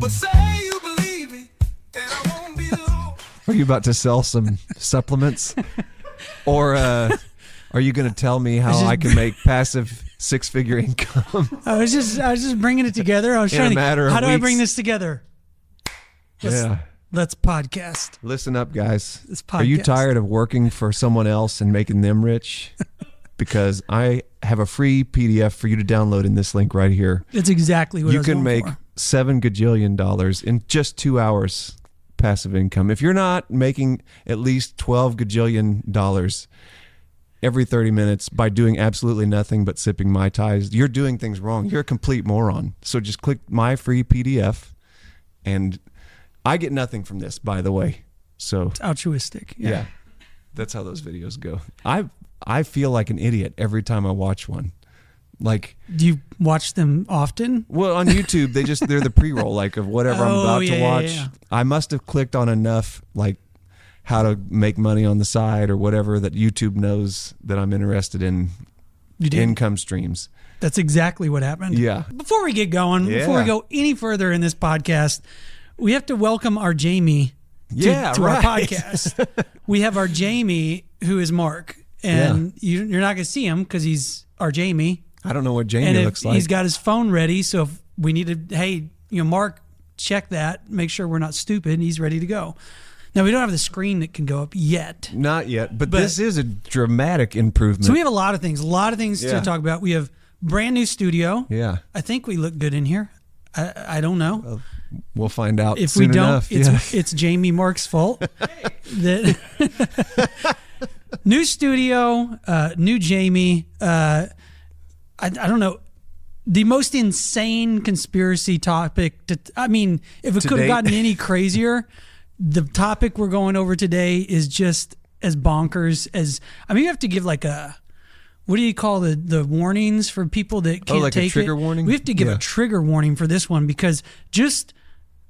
But say you believe me, and I won't be long. Are you about to sell some supplements? Or are you going to tell me how I can make passive six-figure income? I was just bringing it together. I was trying to, how do I bring this together? Let's podcast. Listen up, guys. Are you tired of working for someone else and making them rich? Because I have a free PDF for you to download in this link right here. It's exactly what I was going for. You can make $7 gajillion in just 2 hours passive income. If you're not making at least $12 gajillion every 30 minutes by doing absolutely nothing but sipping Mai Tais, you're doing things wrong. You're a complete moron. So just click my free PDF, and I get nothing from this, by the way. So it's altruistic. Yeah. That's how those videos go. I feel like an idiot every time I watch one. Like, do you watch them often? Well, on YouTube, they're the pre-roll, like, of whatever I'm about to watch. Yeah. I must have clicked on enough, like, how to make money on the side or whatever, that YouTube knows that I'm interested in income streams. That's exactly what happened. Yeah. Before we get going, before we go any further in this podcast, we have to welcome our Jamie to our podcast. We have our Jamie, who is Mark. And you're not going to see him because he's our Jamie. I don't know what Jamie looks like. He's got his phone ready, so if we need to, hey, Mark, check that, make sure we're not stupid, and he's ready to go. Now, we don't have the screen that can go up yet. Not yet, but this is a dramatic improvement. So we have a lot of things to talk about. We have brand new studio. Yeah. I think we look good in here. I don't know. Well, we'll find out if soon we don't, enough. It's Jamie Mark's fault. New studio, new Jamie. I don't know. The most insane conspiracy topic. If it could have gotten any crazier, the topic we're going over today is just as bonkers as. You have to give like a. What do you call the warnings for people that can't like take a trigger it? warning? We have to give a trigger warning for this one because just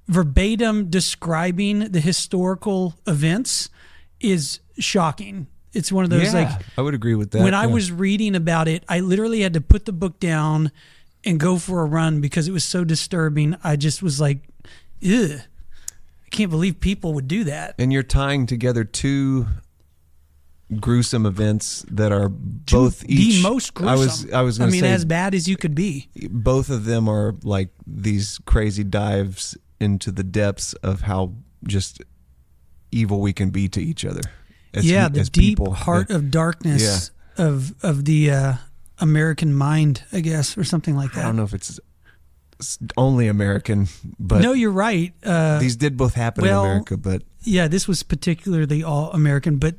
verbatim describing the historical events is shocking. It's one of those I would agree with that. When I was reading about it, I literally had to put the book down and go for a run because it was so disturbing. I just was like, ugh, I can't believe people would do that. And you're tying together two gruesome events that are both the most gruesome. I was going to say, as bad as you could be. Both of them are like these crazy dives into the depths of how just evil we can be to each other. The deep heart of darkness of the American mind, I guess, or something like that. I don't know if it's only American, but no, you're right. These did both happen in America, but this was particularly all American, but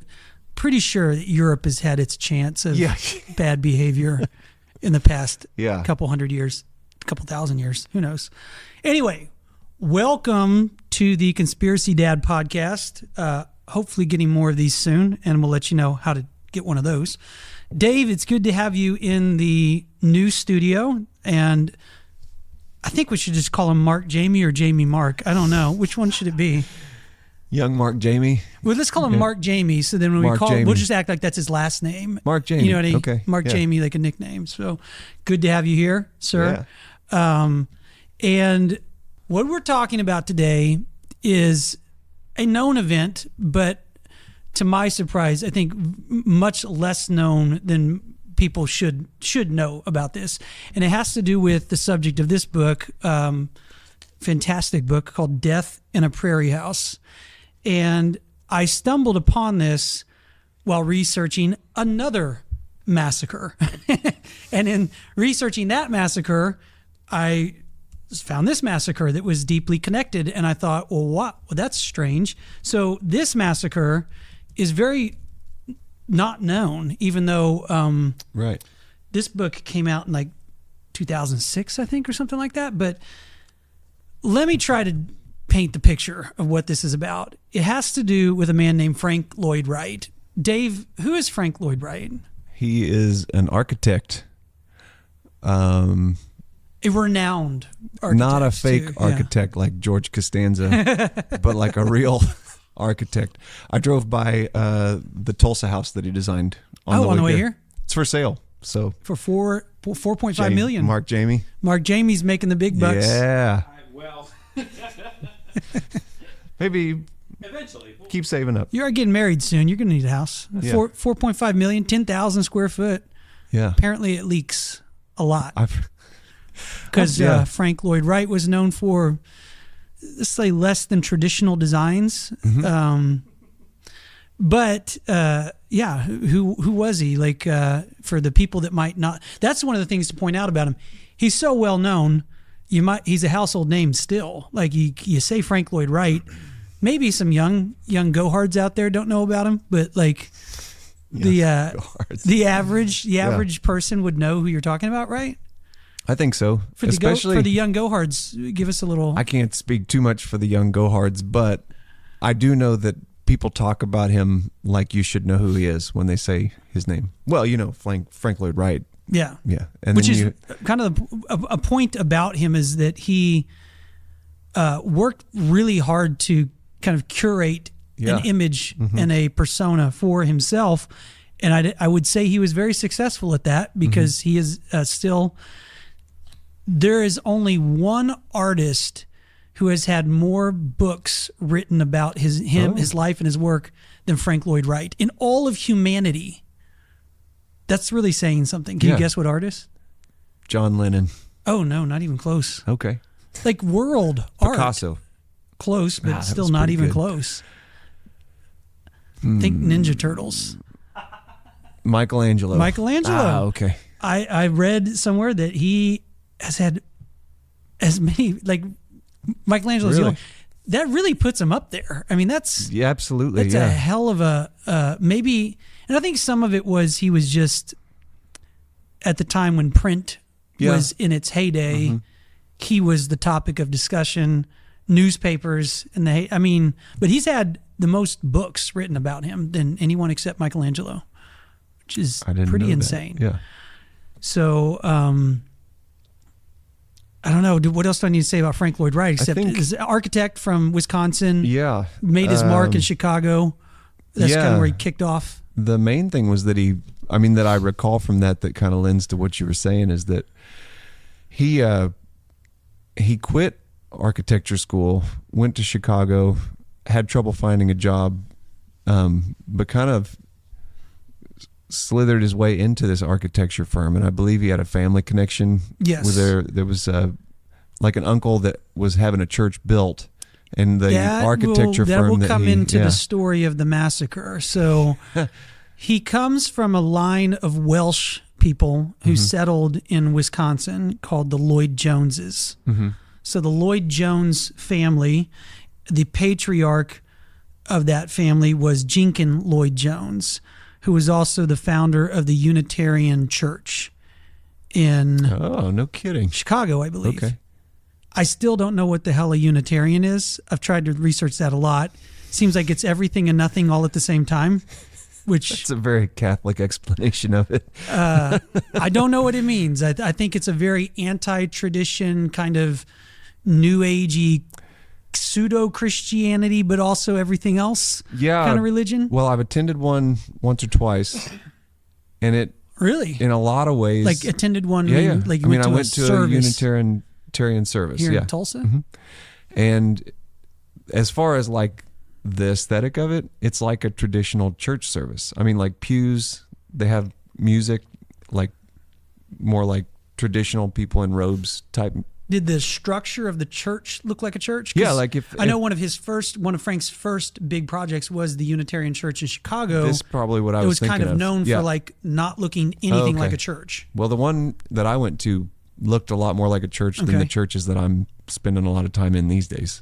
pretty sure that Europe has had its chance of bad behavior in the past couple hundred years, couple thousand years, who knows. Anyway, welcome to the Conspiracy Dad podcast. Hopefully getting more of these soon, and we'll let you know how to get one of those. Dave, it's good to have you in the new studio, and I think we should just call him Mark Jamie or Jamie Mark. I don't know. Which one should it be? Young Mark Jamie. Well, let's call him Mark Jamie, so then when we call him, we'll just act like that's his last name. Mark Jamie. You know what I mean? Okay. Mark Jamie, like a nickname. So good to have you here, sir. Yeah. And what we're talking about today is a known event, but to my surprise, I think much less known than people should know about this. And it has to do with the subject of this book, fantastic book called Death in a Prairie House. And I stumbled upon this while researching another massacre. And in researching that massacre, I found this massacre that was deeply connected, and I thought, well, that's strange. So this massacre is very not known, even though this book came out in like 2006, I think, or something like that. But let me try to paint the picture of what this is about. It has to do with a man named Frank Lloyd Wright. Dave, who is Frank Lloyd Wright? He is an architect. A renowned architect. Not a fake architect like George Costanza, but like a real architect. I drove by the Tulsa house that he designed on the way here. It's for sale. So for $4.5 million. Mark Jamie. Mark Jamie's making the big bucks. Yeah. Maybe Eventually. keep saving up. You are getting married soon. You're going to need a house. Yeah. 4.5 million, 10,000 square foot. Yeah. Apparently it leaks a lot. Because Yeah. Frank Lloyd Wright was known for, let's say, less than traditional designs. But who was he? Like, for the people that might not, that's one of the things to point out about him. He's so well known. He's a household name still. Like you say Frank Lloyd Wright, maybe some young go-hards out there don't know about him, but like the average person would know who you're talking about, right? I think so. For the young go-hards, give us a little. I can't speak too much for the young go-hards, but I do know that people talk about him like you should know who he is when they say his name. Well, Frank Lloyd Wright. Yeah. Yeah. And which then is kind of a point about him is that he worked really hard to kind of curate an image and a persona for himself. And I would say he was very successful at that because he is still, there is only one artist who has had more books written about his life and his work than Frank Lloyd Wright in all of humanity. That's really saying something. Can you guess what artist? John Lennon. Oh, no, not even close. Okay. Like world art. Picasso. Close, but that still was not pretty even good. close. Think Ninja Turtles. Michelangelo. Ah, okay. I read somewhere that he has had as many, like Michelangelo's Really? the only, that really puts him up there. I mean, that's Absolutely. a hell of a maybe. And I think some of it was he was just at the time when print was in its heyday. He was the topic of discussion, newspapers, and but he's had the most books written about him than anyone except Michelangelo, which is pretty insane. Yeah. So, I don't know. What else do I need to say about Frank Lloyd Wright? Except he's an architect from Wisconsin. Yeah. Made his mark in Chicago. That's kind of where he kicked off. The main thing was that that I recall from that kind of lends to what you were saying is that he quit architecture school, went to Chicago, had trouble finding a job, but kind of slithered his way into this architecture firm. And I believe he had a family connection. Yes. There was like an uncle that was having a church built, and the architecture firm that will come into the story of the massacre. So he comes from a line of Welsh people who settled in Wisconsin called the Lloyd Joneses. So the Lloyd Jones family, the patriarch of that family was Jenkin Lloyd Jones, who was also the founder of the Unitarian Church in no kidding. Chicago, I believe. Okay. I still don't know what the hell a Unitarian is. I've tried to research that a lot. Seems like it's everything and nothing all at the same time, which That's a very Catholic explanation of it. I don't know what it means. I think it's a very anti-tradition kind of new agey pseudo-Christianity, but also everything else kind of religion. Well, I've attended one once or twice, and it Really? in a lot of ways Like attended one? Yeah. Like I mean, I went went to to a a service Unitarian service. here Yeah. in Tulsa? And as far as like the aesthetic of it, it's like a traditional church service. I mean, like pews, they have music, like more like traditional people in robes type. Did the structure of the church look like a church? 'Cause Yeah, like I know one of Frank's first big projects was the Unitarian Church in Chicago. This is probably what I it was was kind thinking of known Yeah. for like not looking anything Okay. like a church. Well, the one that I went to looked a lot more like a church than Okay. the churches that I'm spending a lot of time in these days.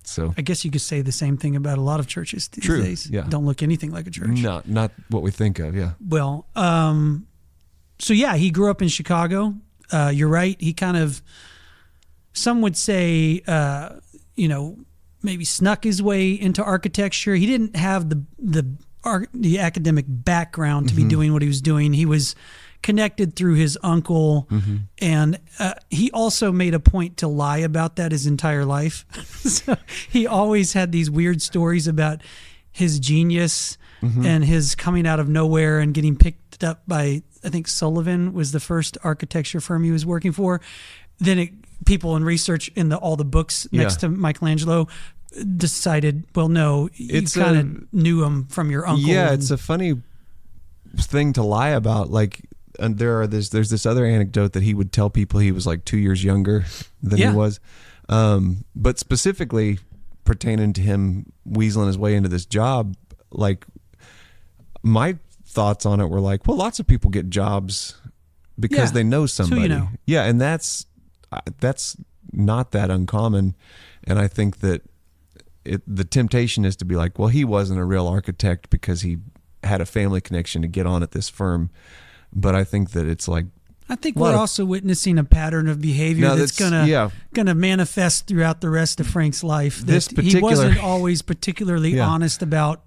So I guess you could say the same thing about a lot of churches these True, days. yeah. Don't look anything like a church. not what we think of. Yeah. Well, so yeah, he grew up in Chicago. You're right. He kind of, some would say, maybe snuck his way into architecture. He didn't have the academic background to be doing what he was doing. He was connected through his uncle, and he also made a point to lie about that his entire life. So he always had these weird stories about his genius and his coming out of nowhere and getting picked up by, I think Sullivan was the first architecture firm he was working for. Then it people in research in all the books next to Michelangelo decided, well, no, you kind of knew him from your uncle. Yeah, it's a funny thing to lie about. Like, and there's this other anecdote that he would tell people he was like 2 years younger than he was. But specifically pertaining to him weaseling his way into this job, like my thoughts on it were like, well, lots of people get jobs because they know somebody. Who you know. Yeah, and that's not that uncommon. And I think that the temptation is to be like, well, he wasn't a real architect because he had a family connection to get on at this firm. But I think that it's like, I think we're also witnessing a pattern of behavior that's gonna manifest throughout the rest of Frank's life. He wasn't always particularly honest about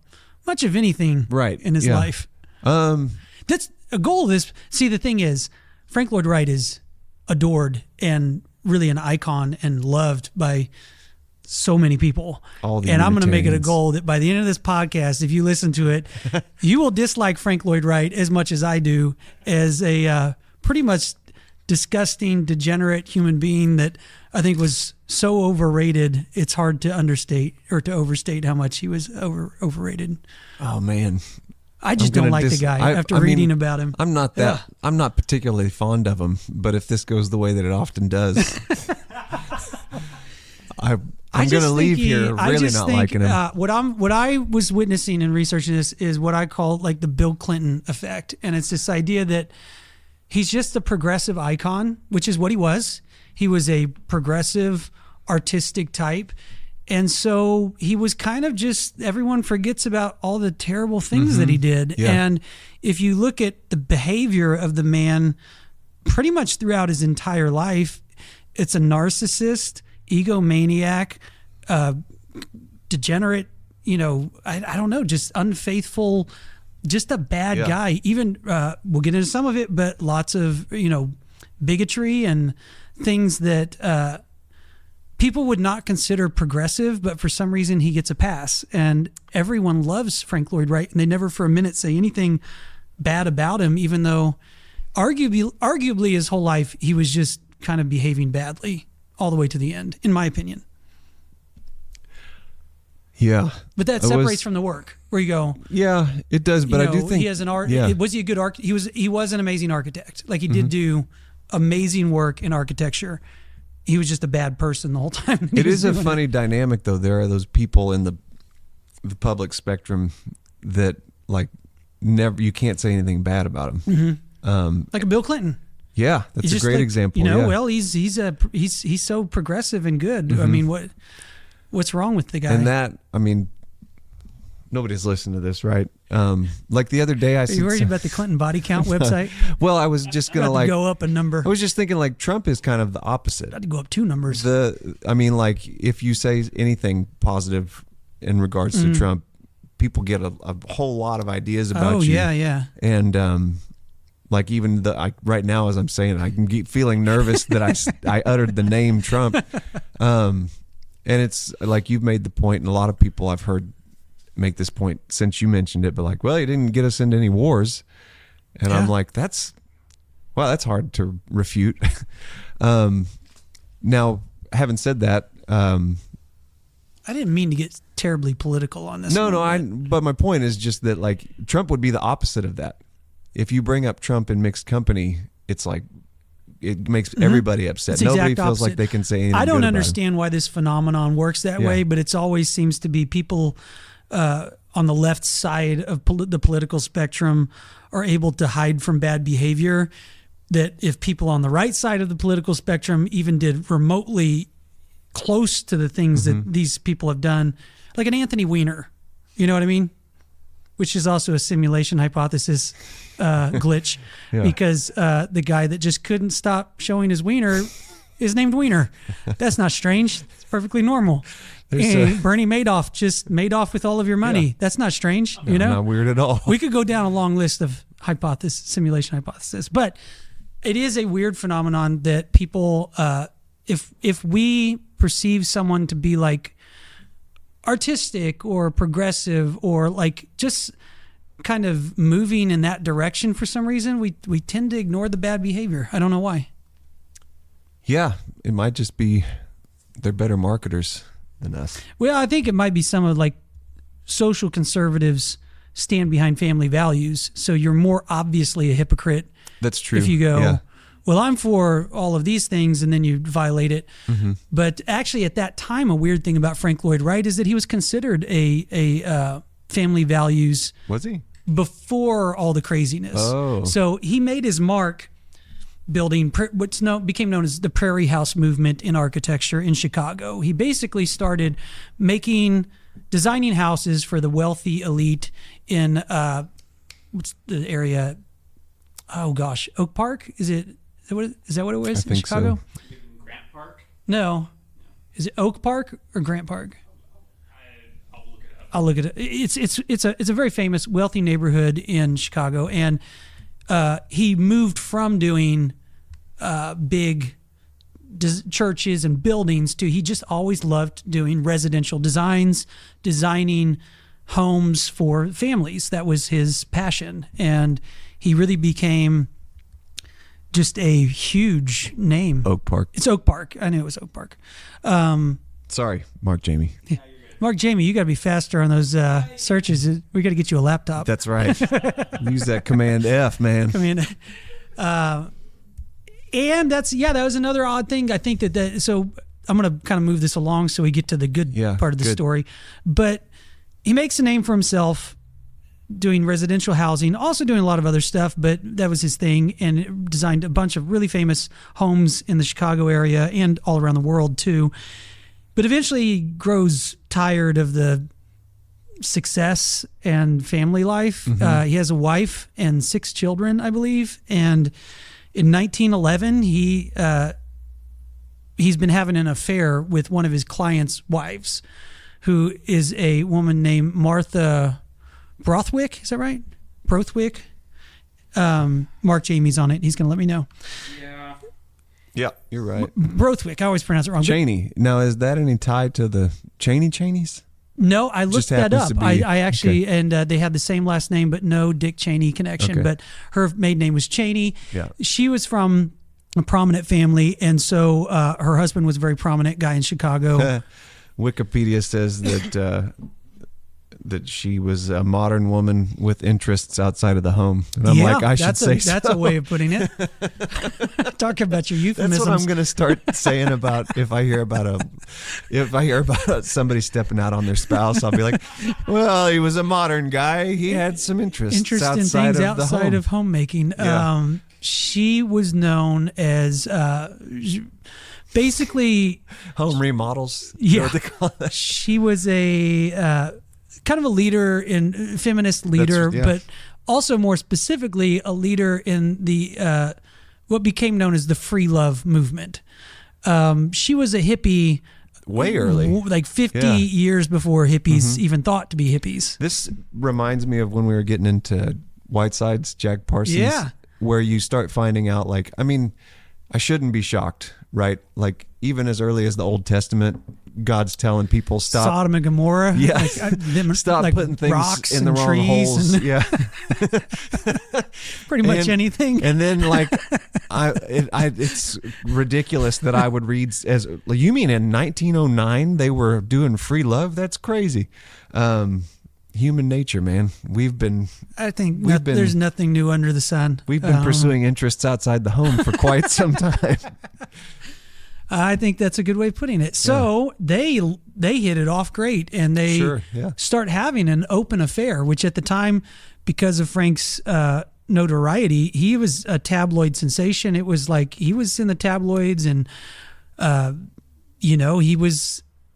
much of anything in his life. That's a goal of this. See, the thing is, Frank Lloyd Wright is adored and really an icon and loved by so many people. And I'm going to make it a goal that by the end of this podcast, if you listen to it, you will dislike Frank Lloyd Wright as much as I do, as a pretty much disgusting, degenerate human being that I think was so overrated. It's hard to understate or to overstate how much he was overrated. Oh man. I just don't like the guy after reading about him. I'm not particularly fond of him, but if this goes the way that it often does, I'm going to leave here really not liking him. What I was witnessing in researching this is what I call like the Bill Clinton effect. And it's this idea that he's just a progressive icon, which is what he was. He was a progressive artistic type. And so he was kind of just, everyone forgets about all the terrible things that he did. Yeah. And if you look at the behavior of the man pretty much throughout his entire life, it's a narcissist, egomaniac, degenerate, I don't know, just unfaithful, just a bad guy. Even, we'll get into some of it, but lots of, bigotry and things that people would not consider progressive, but for some reason he gets a pass. And everyone loves Frank Lloyd Wright, and they never for a minute say anything bad about him, even though arguably his whole life he was just kind of behaving badly all the way to the end, in my opinion. Yeah. But that separates from the work, where you go. Yeah, it does, but I do think he has an art. Yeah. Was he a good architect? He was an amazing architect. Like, he did do amazing work in architecture. He was just a bad person the whole time. It is a funny dynamic, though. There are those people in the public spectrum that, like, never, you can't say anything bad about him. Like a Bill Clinton. Yeah, that's a great example. Well, he's so progressive and good. I mean, what's wrong with the guy? And that, I mean, nobody's listening to this, right? Like the other day, Are you worried about the Clinton body count website? Well, I was just gonna go up a number. I was just thinking, like, Trump is kind of the opposite. I'd go up 2 numbers. Like, if you say anything positive in regards to Trump, people get a whole lot of ideas about you. Oh yeah. And like, even right now, as I'm saying, I can keep feeling nervous that I uttered the name Trump. And it's like, you've made the point, and a lot of people I've heard make this point since you mentioned it, but like, well, he didn't get us into any wars. And I'm like, that's hard to refute. Now, having said that, I didn't mean to get terribly political on this. But my point is just that, like, Trump would be the opposite of that. If you bring up Trump in mixed company, it's like, it makes everybody upset. Nobody feels like they can say anything. I don't understand why this phenomenon works that way, but it's always seems to be people on the left side of the political spectrum are able to hide from bad behavior, that if people on the right side of the political spectrum even did remotely close to the things that these people have done, like an Anthony Weiner, you know what I mean? Which is also a simulation hypothesis glitch, because the guy that just couldn't stop showing his wiener is named Weiner. That's not strange. It's perfectly normal. Bernie Madoff just made off with all of your money. Yeah. That's not strange. No, not weird at all. We could go down a long list of simulation hypothesis, but it is a weird phenomenon that people, if we perceive someone to be like artistic or progressive or like just kind of moving in that direction for some reason, we tend to ignore the bad behavior. I don't know why. Yeah, it might just be they're better marketers than us. Well, I think it might be some of like social conservatives stand behind family values. So you're more obviously a hypocrite. That's true. If you go, Yeah. well, I'm for all of these things, and then you violate it. Mm-hmm. But actually, at that time, a weird thing about Frank Lloyd Wright is that he was considered a family values Was he? before all the craziness. Oh. So he made his mark building became known as the Prairie House movement in architecture in Chicago. He basically started designing houses for the wealthy elite in what's the area? Oh gosh, Oak Park? Is that what it was in think Chicago? so. Grant Park? No. Is it Oak Park or Grant Park? I'll look it up. I'll look at it. It's a very famous wealthy neighborhood in Chicago, and he moved from doing big churches and buildings to he just always loved doing residential designs, designing homes for families. That was his passion, and he really became just a huge name. Oak Park. It's Oak Park. I knew it was Oak Park. Sorry, Mark Jamie. Mark Jamie, you got to be faster on those searches. We got to get you a laptop. That's right. Use that Command F, man. And that was another odd thing. I think so I'm going to kind of move this along so we get to the good part of the story. But he makes a name for himself doing residential housing, also doing a lot of other stuff, but that was his thing, and designed a bunch of really famous homes in the Chicago area and all around the world too. But eventually he grows tired of the success and family life. Mm-hmm. He has a wife and 6 children, I believe. And in 1911, he's been having an affair with one of his clients' wives, who is a woman named Martha Brothwick. Is that right? Brothwick? Mark Jamie's on it. He's going to let me know. Yeah, you're right. Brothwick. I always pronounce it wrong. Cheney. Now, is that any tie to the Cheneys? No, I looked that up. happens to be- I actually, okay. and they had the same last name, but no Dick Cheney connection. Okay. But her maiden name was Cheney. Yeah. She was from a prominent family, and so her husband was a very prominent guy in Chicago. Wikipedia says that she was a modern woman with interests outside of the home. And I'm like, I should say so. That's a way of putting it. Talk about your euphemisms. That's what I'm going to start saying about if I hear about somebody stepping out on their spouse. I'll be like, well, he was a modern guy. He had some interests Interest in outside things of outside the home. of homemaking. Yeah. She was known as basically Home remodels. Yeah. What they call that? she was a kind of a leader feminist leader, yeah. but also more specifically a leader in the what became known as the free love movement. She was a hippie Way early. like 50 Yeah. years before hippies even thought to be hippies. This reminds me of when we were getting into Whiteside's Jack Parsons. Yeah. Where you start finding out, like, I mean, I shouldn't be shocked, right? Like, even as early as the Old Testament, God's telling people stop. Sodom and Gomorrah. Yeah. Stop like putting things rocks in the and wrong trees holes. and Yeah. pretty much And- anything. And then, like, it's ridiculous that I would read as, you mean in 1909 they were doing free love? That's crazy. Human nature, man. I think we've been- there's nothing new under the sun. We've been pursuing interests outside the home for quite some time. I think that's a good way of putting it. So they hit it off great, and they Sure, yeah. start having an open affair, which at the time, because of Frank's notoriety, he was a tabloid sensation. It was like he was in the tabloids, and he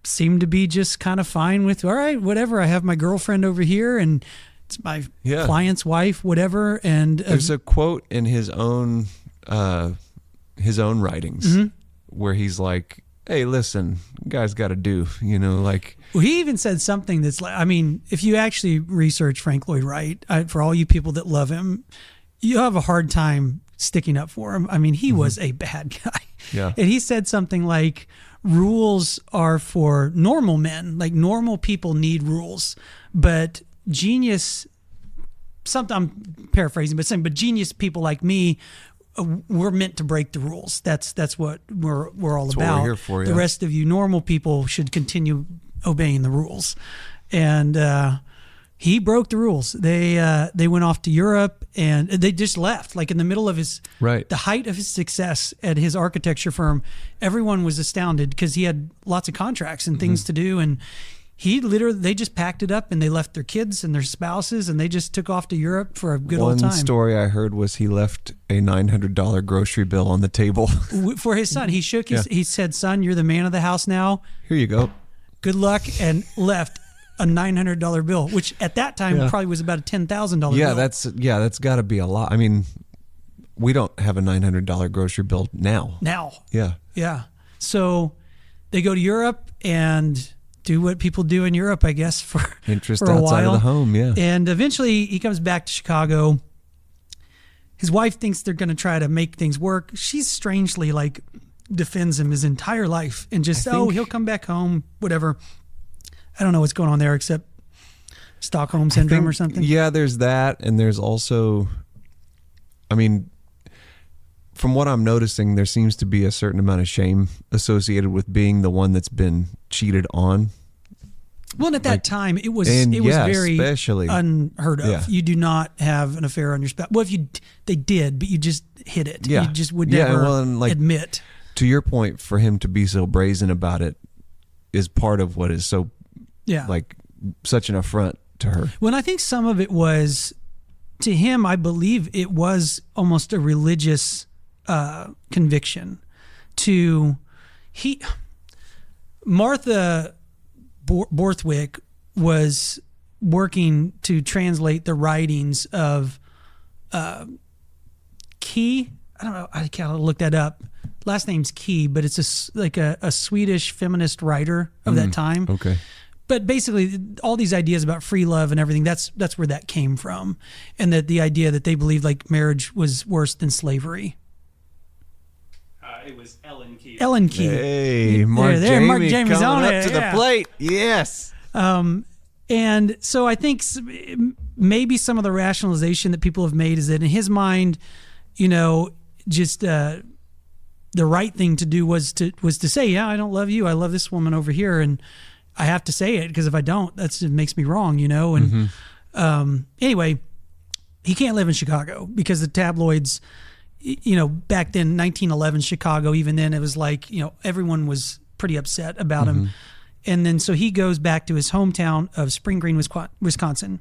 seemed to be just kind of fine with, all right, whatever. I have my girlfriend over here, and it's my Yeah. client's wife, whatever. And There's a quote in his own writings Mm-hmm. where he's like, "Hey, listen, guys got to do, like." Well, he even said something that's like, I mean, if you actually research Frank Lloyd Wright, for all you people that love him, you have a hard time sticking up for him. I mean, he was a bad guy. Yeah. And he said something like, rules are for normal men. Like, normal people need rules. But I'm paraphrasing, but genius people like me we're meant to break the rules. That's what we're all That's about. what we're here for, The yeah. rest of you normal people should continue obeying the rules. And he broke the rules. They went off to Europe and they just left. Like in the middle of the height of his success at his architecture firm, everyone was astounded because he had lots of contracts and things to do. And they just packed it up and they left their kids and their spouses and they just took off to Europe for a good old time. One story I heard was he left a $900 grocery bill on the table. For his son. He shook his, he said, "Son, you're the man of the house now. Here you go. Good luck," and left a $900 bill, which at that time probably was about a $10,000 bill. That's got to be a lot. I mean, we don't have a $900 grocery bill now. Yeah. So they go to Europe and do what people do in Europe, I guess, for Interest for a outside while. of the home, yeah. And eventually he comes back to Chicago. His wife thinks they're going to try to make things work. She's strangely like defends him his entire life and just, he'll come back home, whatever. I don't know what's going on there except Stockholm syndrome or something. Yeah, there's that. And there's also, I mean, from what I'm noticing, there seems to be a certain amount of shame associated with being the one that's been cheated on. Well, and at that time, it was very especially unheard of. Yeah. You do not have an affair on your spouse. Well, they did, but you just hid it. Yeah. You just would never admit. To your point, for him to be so brazen about it is part of what is so, such an affront to her. Well, I think some of it was, to him, I believe it was almost a religious conviction. Martha Borthwick was working to translate the writings of Key. I don't know. I can't look that up. Last name's Key, but it's a Swedish feminist writer of that time. Okay. But basically, all these ideas about free love and everything, that's where that came from. And that the idea that they believed like marriage was worse than slavery. It was Ellen Key. Ellen Key. Hey, Mark Jamie's Jamie's coming on up it, to the plate. Yes. And so I think maybe some of the rationalization that people have made is that in his mind, just the right thing to do was to say, yeah, I don't love you. I love this woman over here. And I have to say it because if I don't, it makes me wrong, And anyway, he can't live in Chicago because the tabloids, back then, 1911 Chicago, even then it was like, everyone was pretty upset about him. And then so he goes back to his hometown of Spring Green, Wisconsin,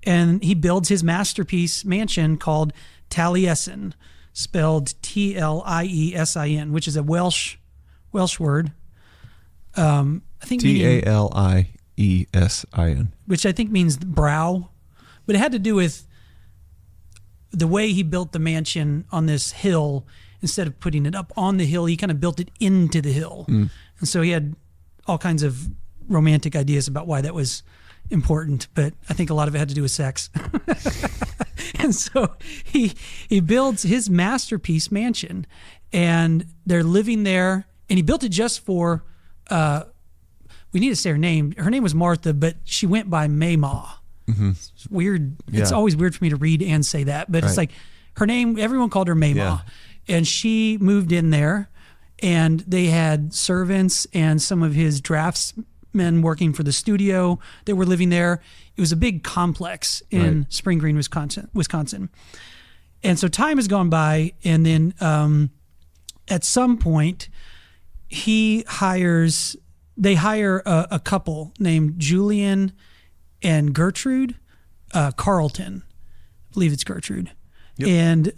and he builds his masterpiece mansion called Taleisin, spelled T-L-I-E-S-I-N, which is a Welsh word. I think T-A-L-I-E-S-I-N, which I think means brow, but it had to do with the way he built the mansion on this hill. Instead of putting it up on the hill, he kind of built it into the hill. And so he had all kinds of romantic ideas about why that was important, but I think a lot of it had to do with sex. And so he builds his masterpiece mansion, and they're living there, and he built it just for, we need to say her name. Her name was Martha, but she went by Mayma. It's weird. Yeah. It's always weird for me to read and say that, but it's like her name, everyone called her Mayma. Yeah. And she moved in there, and they had servants and some of his draftsmen working for the studio that were living there. It was a big complex in Spring Green, Wisconsin. And so time has gone by, and then at some point they hire a couple named Julian and Gertrude Carlton. I believe it's Gertrude. Yep. And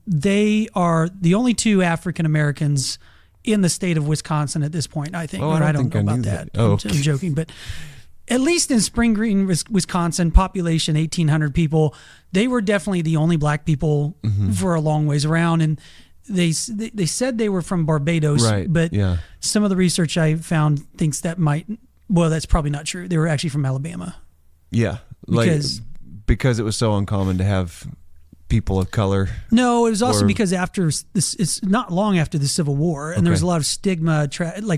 they are the only two African Americans in the state of Wisconsin at this point, I think. I don't know about that. I'm joking. But at least in Spring Green, Wisconsin, population 1,800 people, they were definitely the only black people for a long ways around. And they said they were from Barbados, but some of the research I found thinks that's probably not true. They were actually from Alabama. Yeah, because it was so uncommon to have people of color. No, it was also because after this, it's not long after the Civil War, and there was a lot of stigma,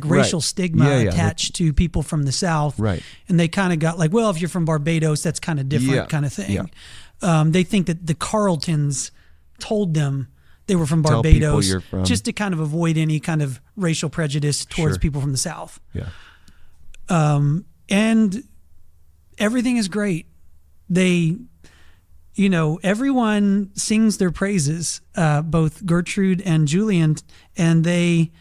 racial stigma attached to people from the South. Right. And they kind of got like, well, if you're from Barbados, that's kind of different kind of thing. Yeah. They think that the Carltons told them they were from Tell people Barbados, you're from. just to kind of avoid any kind of racial prejudice towards Sure. people from the South. Yeah. And everything is great. They, everyone sings their praises, both Gertrude and Julian, and they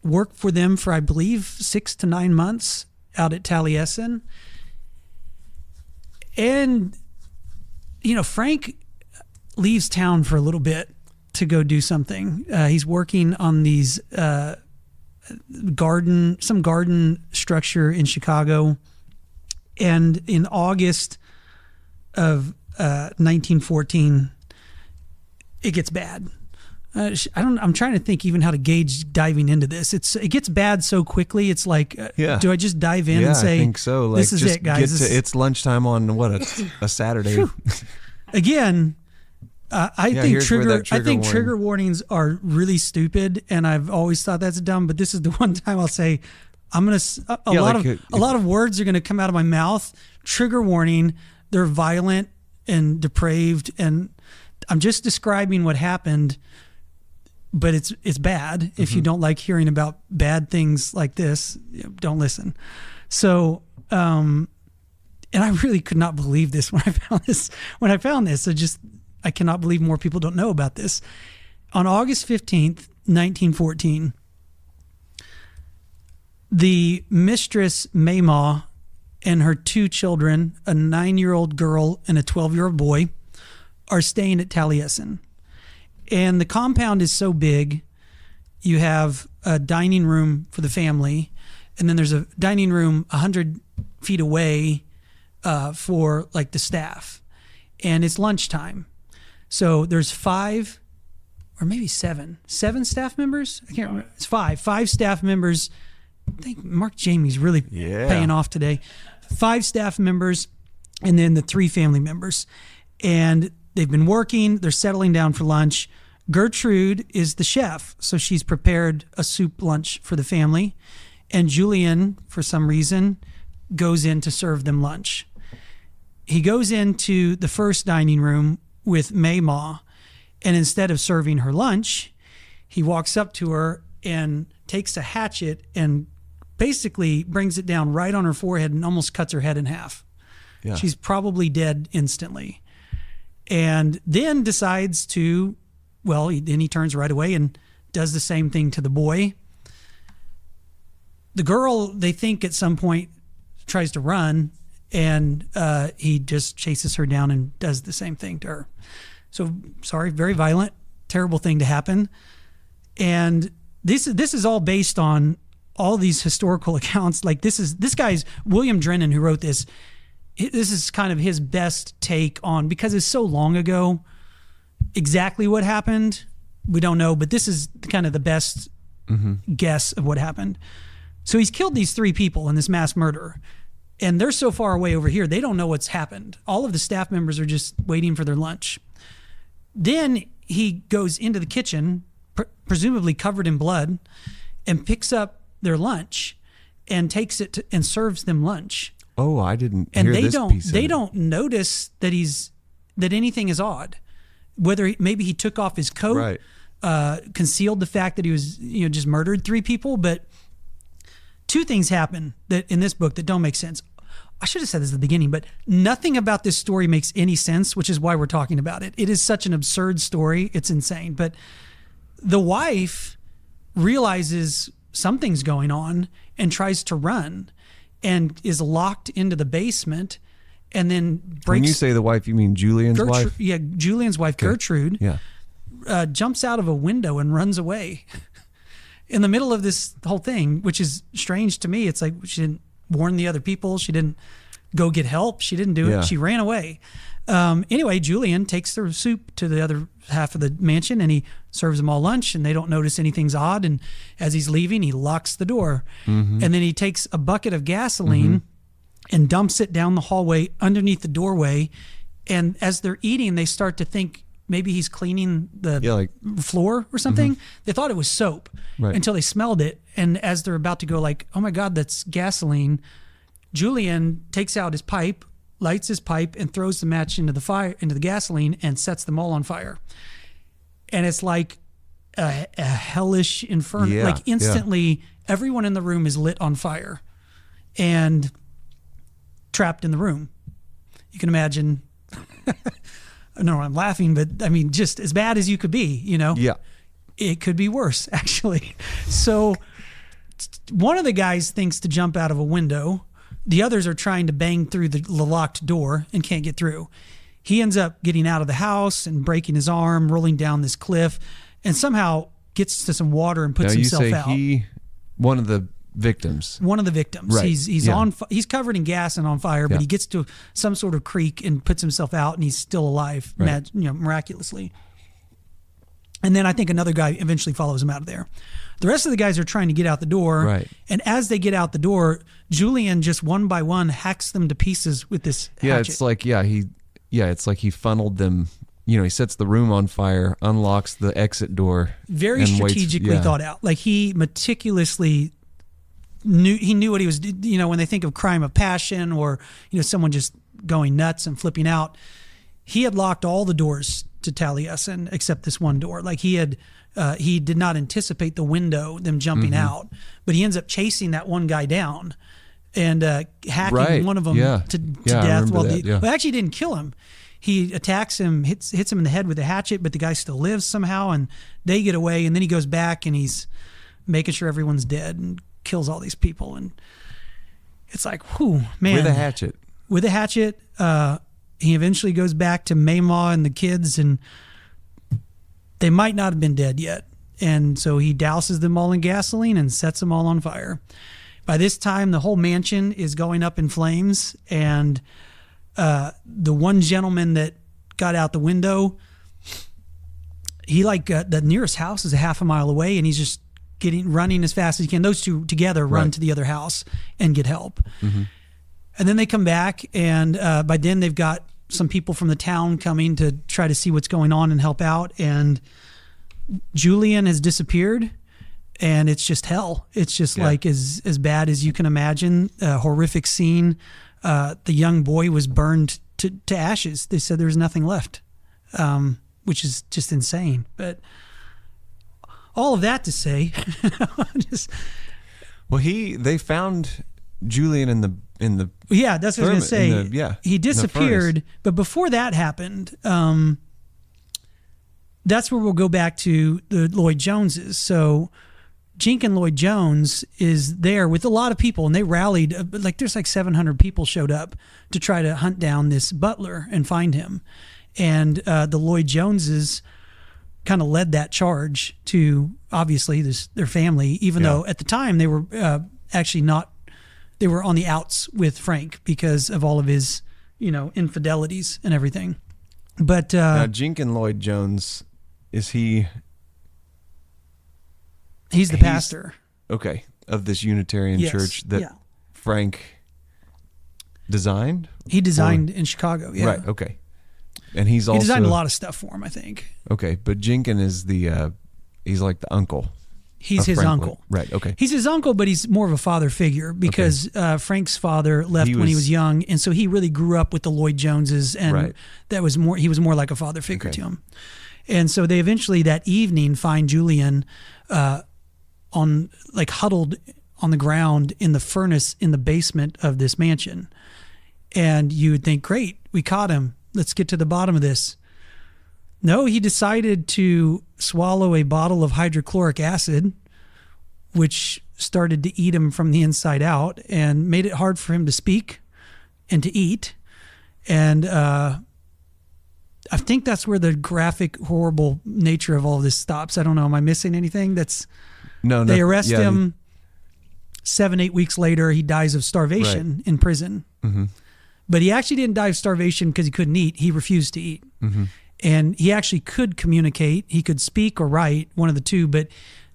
work for them for, I believe, 6 to 9 months out at Taleisin. And, Frank leaves town for a little bit to go do something. He's working on these garden structure in Chicago. And in August of 1914, it gets bad. I'm trying to think even how to gauge diving into this. It gets bad so quickly. It's like, do I just dive in and say, I think so. Like, this is just it, guys? it's lunchtime on a Saturday. Again, I think here's where that trigger warning. trigger warnings are really stupid, and I've always thought that's dumb. But this is the one time I'll say I'm gonna a lot of words are gonna come out of my mouth. Trigger warning. They're violent and depraved, and I'm just describing what happened. But it's bad. If you don't like hearing about bad things like this, don't listen. So, and I really could not believe this when I found this. I cannot believe more people don't know about this. On August 15th, 1914, the mistress Mayma and her 2 children, a 9-year-old girl and a 12-year-old boy, are staying at Taleisin. And the compound is so big, you have a dining room for the family, and then there's a dining room 100 feet away for like the staff. And it's lunchtime. So there's 5 or maybe 7 staff members. I can't remember. It's 5 staff members. I think Mark Jamie's really paying off today. 5 staff members, and then the 3 family members. And they've been working. They're settling down for lunch. Gertrude is the chef, so she's prepared a soup lunch for the family. And Julian, for some reason, goes in to serve them lunch. He goes into the first dining room with Mayma, and instead of serving her lunch, he walks up to her and takes a hatchet and basically brings it down right on her forehead and almost cuts her head in half. Yeah. She's probably dead instantly. And then decides to, then he turns right away and does the same thing to the boy. The girl, they think at some point, tries to run, and he just chases her down and does the same thing to her. So, sorry, very violent, terrible thing to happen. And this is all based on all these historical accounts. Like this guy's William Drennan, who wrote this. This is kind of his best take on, because it's so long ago, exactly what happened, we don't know, but this is kind of the best guess of what happened. So he's killed these 3 people in this mass murder, and they're so far away over here, they don't know what's happened. All of the staff members are just waiting for their lunch. Then he goes into the kitchen, presumably covered in blood, and picks up their lunch and takes it and serves them lunch. Oh, I didn't and hear they this don't piece of they it. don't notice that anything is odd. Whether maybe he took off his coat, right. Concealed the fact that he was just murdered 3 people. But 2 things happen that in this book that don't make sense. I should have said this at the beginning, but nothing about this story makes any sense, which is why we're talking about it. It is such an absurd story. It's insane. But the wife realizes something's going on and tries to run and is locked into the basement, and then breaks. When you say the wife, you mean Julian's wife? Yeah, Julian's wife, okay. Gertrude, jumps out of a window and runs away in the middle of this whole thing, which is strange to me. It's like she didn't warn the other people. She didn't go get help. She didn't do it. She ran away. Anyway, Julian takes the soup to the other half of the mansion, and he serves them all lunch, and they don't notice anything's odd. And as he's leaving, he locks the door. And then he takes a bucket of gasoline and dumps it down the hallway underneath the doorway. And as they're eating, they start to think maybe he's cleaning the floor or something. They thought it was soap until they smelled it. And as they're about to go like, oh my God, that's gasoline, Julian takes out his pipe, lights his pipe, and throws the match into the gasoline and sets them all on fire. and it's like a hellish inferno. Yeah, Like instantly, everyone in the room is lit on fire and trapped in the room. You can imagine. No, I'm laughing, but I mean, just as bad as you could be, you know? Yeah. It could be worse, actually. So one of the guys thinks to jump out of a window. The others are trying to bang through the locked door and can't get through. He ends up getting out of the house and breaking his arm, rolling down this cliff, and somehow gets to some water and puts himself out. One of the victims. One of the victims. Right. He's covered in gas and on fire, but he gets to some sort of creek and puts himself out, and he's still alive, Right. Miraculously. And then I think another guy eventually follows him out of there. The rest of the guys are trying to get out the door, Right. and as they get out the door, Julian just one by one hacks them to pieces with this hatchet. It's like he funneled them. You know, he sets the room on fire, unlocks the exit door. Very and waits- strategically thought out. Like he meticulously knew what he was. You know, when they think of crime of passion or someone just going nuts and flipping out, he had locked all the doors to Taleisin except this one door. Like he did not anticipate the window, them jumping out, but he ends up chasing that one guy down and hacking one of them to death. Well, actually didn't kill him. He attacks him, hits him in the head with a hatchet, but the guy still lives somehow, and they get away. And then he goes back and he's making sure everyone's dead and kills all these people. And it's like, whew, man. With a hatchet. With a hatchet. He eventually goes back to Mamaw and the kids, and they might not have been dead yet. And so he douses them all in gasoline and sets them all on fire. By this time, the whole mansion is going up in flames, and the one gentleman that got out the window, he the nearest house is a half a mile away, and he's just running as fast as he can. Those two together run to the other house and get help. Mm-hmm. And then they come back, and by then they've got some people from the town coming to try to see what's going on and help out. And Julian has disappeared, and it's just hell. It's just like as bad as you can imagine. A horrific scene. The young boy was burned to ashes. They said there was nothing left, which is just insane. But all of that to say, they found Julian in the that's what I was going to say. He disappeared, but before that happened, that's where we'll go back to the Lloyd Joneses. So Jenkins Lloyd Jones is there with a lot of people, and they rallied. There's 700 people showed up to try to hunt down this butler and find him. And the Lloyd Joneses kind of led that charge to, obviously, their family, even though at the time they were actually not. They were on the outs with Frank because of all of his, infidelities and everything. But now Jenkins Lloyd Jones, he's the pastor. Okay, of this Unitarian church that Frank designed. He designed in Chicago. Yeah. Right. Okay. And he designed a lot of stuff for him, I think. Okay, but Jenkins is he's like the uncle. He's his uncle. Right, okay. He's his uncle, but he's more of a father figure because Frank's father left when he was young, and so he really grew up with the Lloyd Joneses, and he was more like a father figure to him. And so they eventually that evening find Julian huddled on the ground in the furnace in the basement of this mansion. And you would think, great, we caught him. Let's get to the bottom of this. No, he decided to swallow a bottle of hydrochloric acid, which started to eat him from the inside out and made it hard for him to speak and to eat. And I think that's where the graphic, horrible nature of all of this stops. I don't know. Am I missing anything? They arrest him. 7-8 weeks later, he dies of starvation in prison. Mm-hmm. But he actually didn't die of starvation because he couldn't eat. He refused to eat. Mm-hmm. And he actually could communicate. He could speak or write, one of the two. But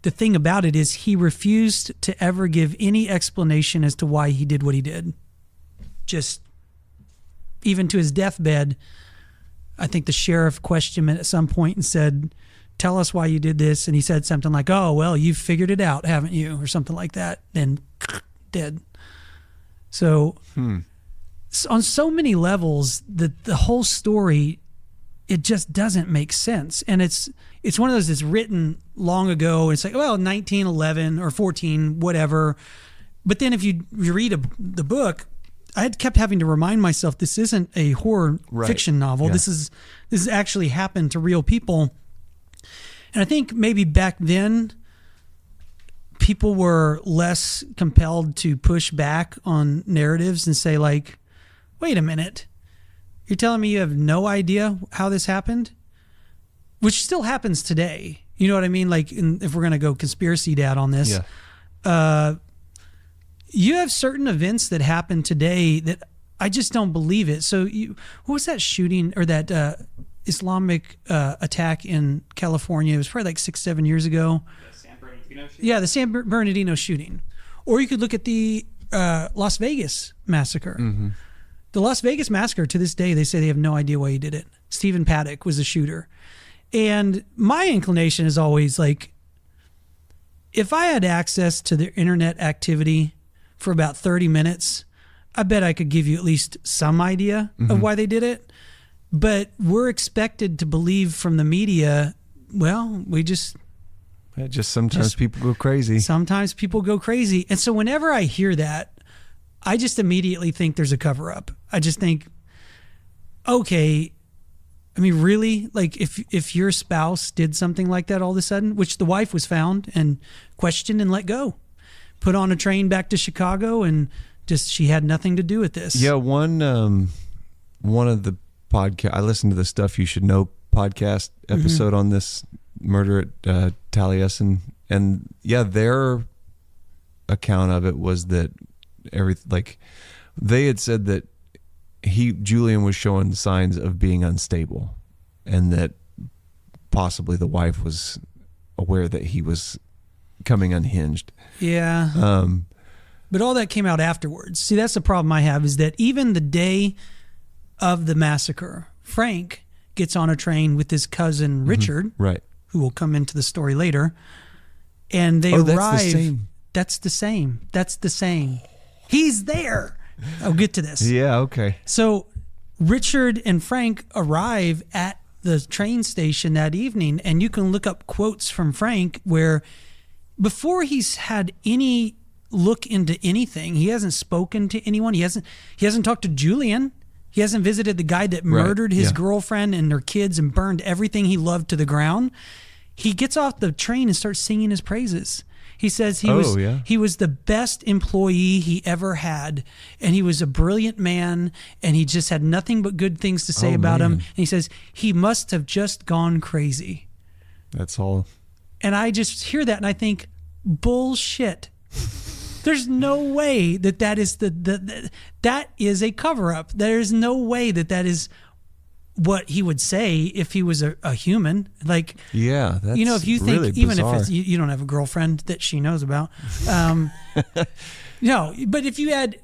the thing about it is he refused to ever give any explanation as to why he did what he did. Just even to his deathbed, I think the sheriff questioned him at some point and said, tell us why you did this. And he said something like, oh, well, you've figured it out, haven't you? Or something like that. Then dead. So on so many levels, the whole story it just doesn't make sense. And it's one of those that's written long ago. It's like, well, 1911 or 14, whatever. But then if you read the book, I had kept having to remind myself this isn't a horror fiction novel. Yeah. This is actually happened to real people. And I think maybe back then people were less compelled to push back on narratives and say, like, wait a minute, you're telling me you have no idea how this happened? Which still happens today. You know what I mean? Like, if we're going to go conspiracy dad on this, you have certain events that happen today that I just don't believe it. So what was that shooting or that Islamic attack in California? It was probably like 6-7 years ago. The San Bernardino shooting? Yeah, the San Bernardino shooting. Or you could look at the Las Vegas massacre. Mm-hmm. The Las Vegas massacre, to this day, they say they have no idea why he did it. Stephen Paddock was the shooter. And my inclination is always like, if I had access to the internet activity for about 30 minutes, I bet I could give you at least some idea of why they did it. But we're expected to believe from the media, well, Sometimes people go crazy. Sometimes people go crazy. And so whenever I hear that, I just immediately think there's a cover up. I just think, okay, I mean, really? Like if your spouse did something like that all of a sudden, which the wife was found and questioned and let go, put on a train back to Chicago, and just she had nothing to do with this. Yeah, one of the podcast, I listened to the Stuff You Should Know podcast episode on this murder at Taleisin, and yeah, their account of it was that they had said that Julian was showing signs of being unstable, and that possibly the wife was aware that he was coming unhinged. Yeah. But all that came out afterwards. See, that's the problem I have, is that even the day of the massacre, Frank gets on a train with his cousin Richard, right, who will come into the story later, and they that's arrive. the same. That's the same. He's there. I'll get to this. Yeah, okay. So Richard and Frank arrive at the train station that evening, and you can look up quotes from Frank where before he's had any look into anything, he hasn't spoken to anyone. He hasn't talked to Julian. He hasn't visited the guy that murdered his girlfriend and their kids and burned everything he loved to the ground. He gets off the train and starts singing his praises. He says he was the best employee he ever had, and he was a brilliant man, and he just had nothing but good things to say about him. And he says he must have just gone crazy. That's all. And I just hear that and I think, bullshit. There's no way that is that is a cover up. There's no way that is what he would say if he was a human. Like, yeah, that's if you think, really even bizarre. if it's, you don't have a girlfriend that she knows about, no, but if you had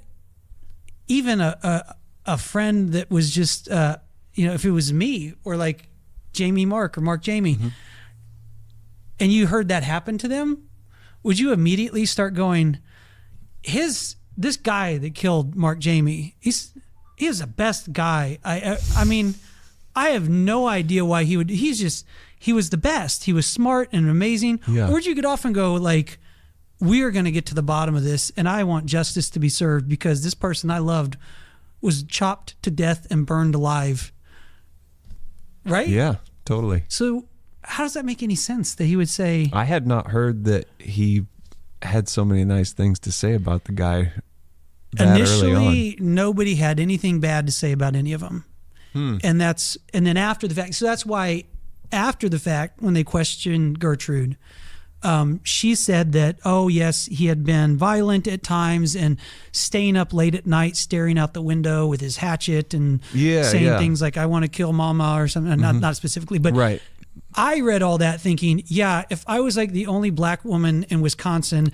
even a friend that was just, if it was me or like Jamie Mark or Mark Jamie, and you heard that happen to them, would you immediately start going, this guy that killed Mark Jamie, he is the best guy. I mean, I have no idea why he was the best. He was smart and amazing. Yeah. Or would you get off and go like, we are going to get to the bottom of this, and I want justice to be served because this person I loved was chopped to death and burned alive. Right? Yeah, totally. So how does that make any sense that he would say? I had not heard that he had so many nice things to say about the guy that early on. Nobody had anything bad to say about any of them. And then after the fact, so that's why after the fact, when they questioned Gertrude, she said that, oh yes, he had been violent at times and staying up late at night, staring out the window with his hatchet and saying things like, I want to kill mama or something, not specifically, but right. I read all that thinking, yeah, if I was like the only black woman in Wisconsin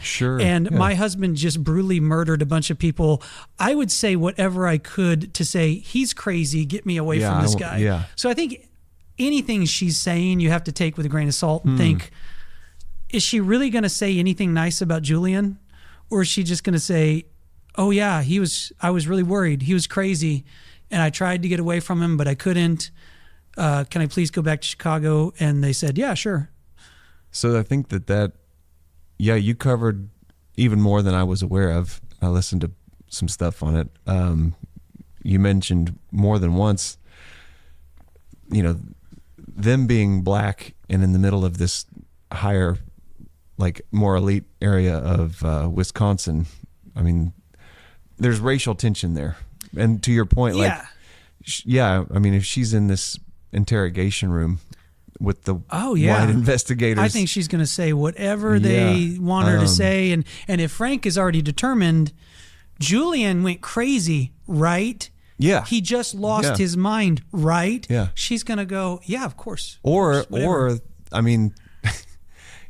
my husband just brutally murdered a bunch of people, I would say whatever I could to say, he's crazy, get me away from this guy. Yeah. So I think anything she's saying, you have to take with a grain of salt and think, is she really going to say anything nice about Julian? Or is she just going to say, oh yeah, I was really worried. He was crazy and I tried to get away from him, but I couldn't. can I please go back to Chicago? And they said, yeah, sure. So I think you covered even more than I was aware of. I listened to some stuff on it. You mentioned more than once, them being black and in the middle of this higher, like more elite area of Wisconsin. I mean, there's racial tension there. And to your point, if she's in this interrogation room with the white investigators, I think she's going to say whatever they want her to say. And if Frank is already determined, Julian went crazy, right? Yeah. He just lost his mind, right? Yeah. She's going to go, yeah, of course. Or I mean,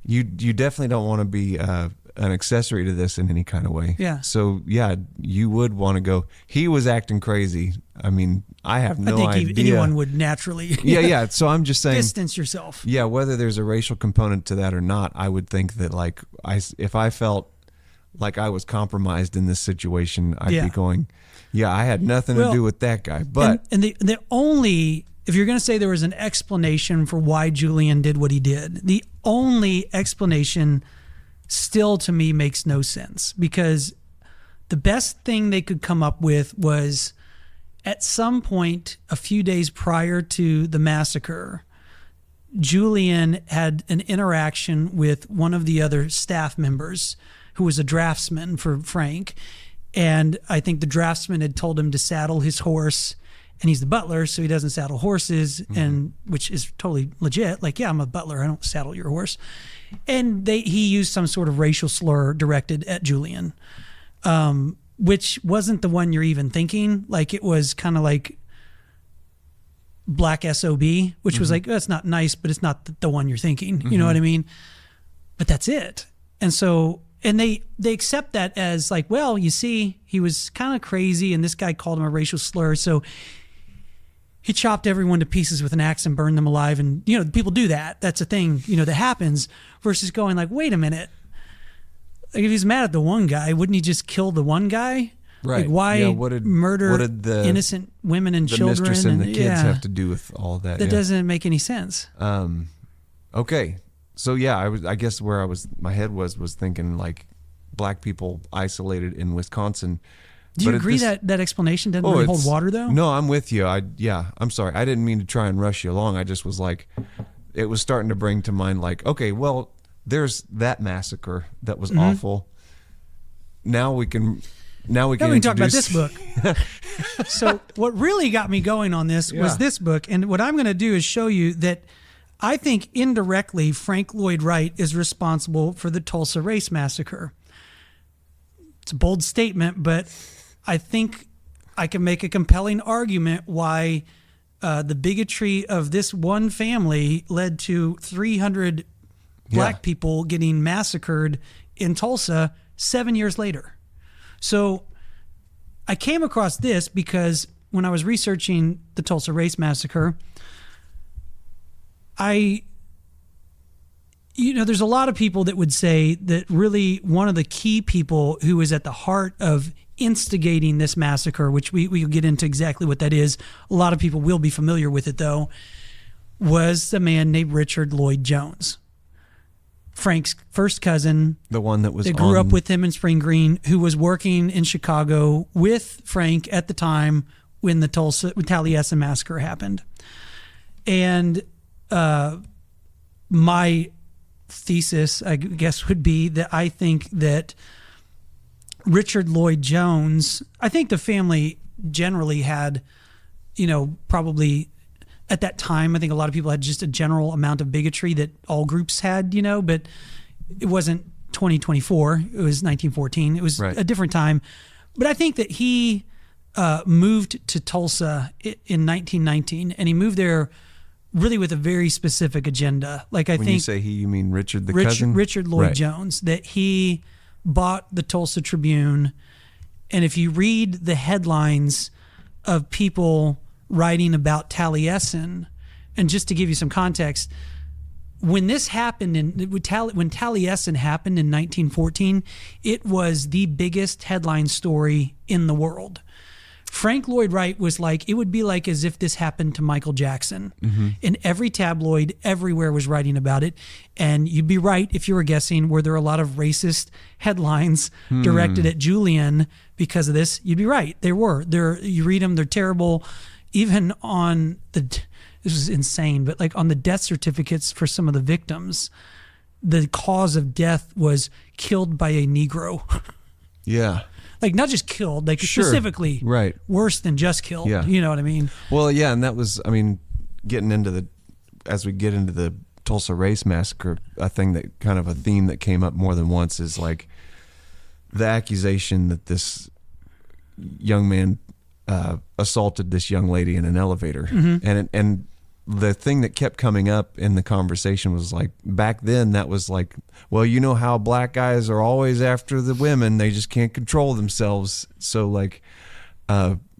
you definitely don't want to be an accessory to this in any kind of way. Yeah. So, you would want to go, he was acting crazy. I mean, I have no idea. I think anyone would naturally So I'm just saying, distance yourself. Yeah, whether there's a racial component to that or not, I would think that if I felt like I was compromised in this situation, I'd be going, I had nothing to do with that guy. But the only, if you're going to say there was an explanation for why Julian did what he did, the only explanation still to me makes no sense, because the best thing they could come up with was at some point a few days prior to the massacre, Julian had an interaction with one of the other staff members who was a draftsman for Frank. And I think the draftsman had told him to saddle his horse, and he's the butler, so he doesn't saddle horses, and which is totally legit. Like, I'm a butler, I don't saddle your horse. And he used some sort of racial slur directed at Julian, which wasn't the one you're even thinking. Like, it was kind of like black SOB, which was like, that's not nice, but it's not the one you're thinking. You know what I mean? But that's it. And so, and they accept that as like, well, you see, he was kind of crazy, and this guy called him a racial slur, so he chopped everyone to pieces with an axe and burned them alive. And, people do that. That's a thing, that happens, versus going like, wait a minute. Like, if he's mad at the one guy, wouldn't he just kill the one guy? Right. Like, why murder what did the innocent women and children? The mistress and the kids have to do with all that? That doesn't make any sense. Okay. So I guess where my head was thinking like black people isolated in Wisconsin. Do you agree that explanation doesn't really hold water though? No, I'm with you. I'm sorry. I didn't mean to try and rush you along. I just was like, it was starting to bring to mind like, okay, well, there's that massacre that was awful. Now we can talk about this book. So what really got me going on this was this book. And what I'm going to do is show you that I think indirectly Frank Lloyd Wright is responsible for the Tulsa Race Massacre. It's a bold statement, but I think I can make a compelling argument why the bigotry of this one family led to 300 black people getting massacred in Tulsa 7 years later. So I came across this because when I was researching the Tulsa Race Massacre, there's a lot of people that would say that really one of the key people who was at the heart of instigating this massacre, which we'll get into exactly what that is. A lot of people will be familiar with it though, was the man named Richard Lloyd Jones. Frank's first cousin, the one that grew up with him in Spring Green, who was working in Chicago with Frank at the time when the Taleisin massacre happened. And my thesis, I guess, would be that I think that Richard Lloyd Jones, I think the family generally had, probably at that time, I think a lot of people had just a general amount of bigotry that all groups had, but it wasn't 2024. It was 1914. It was a different time. But I think that he moved to Tulsa in 1919, and he moved there really with a very specific agenda. Like, when you say he, you mean Richard the cousin? Richard Lloyd Jones, that he bought the Tulsa Tribune. And if you read the headlines of people writing about Taleisin, and just to give you some context, when this happened, when Taleisin happened in 1914, it was the biggest headline story in the world. Frank Lloyd Wright was like, it would be like as if this happened to Michael Jackson. And every tabloid everywhere was writing about it. And you'd be right if you were guessing, were there a lot of racist headlines directed at Julian because of this? You'd be right. There were. You read them, they're terrible. Even on this is insane, but like on the death certificates for some of the victims, the cause of death was killed by a Negro. Yeah. Like not just killed, like specifically right. worse than just killed. Yeah. You know what I mean? Well, yeah, and that was, I mean, as we get into the Tulsa Race Massacre, a thing that kind of a theme that came up more than once is like the accusation that this young man assaulted this young lady in an elevator. And the thing that kept coming up in the conversation was like, back then that was like, well, you know how black guys are always after the women, they just can't control themselves. So like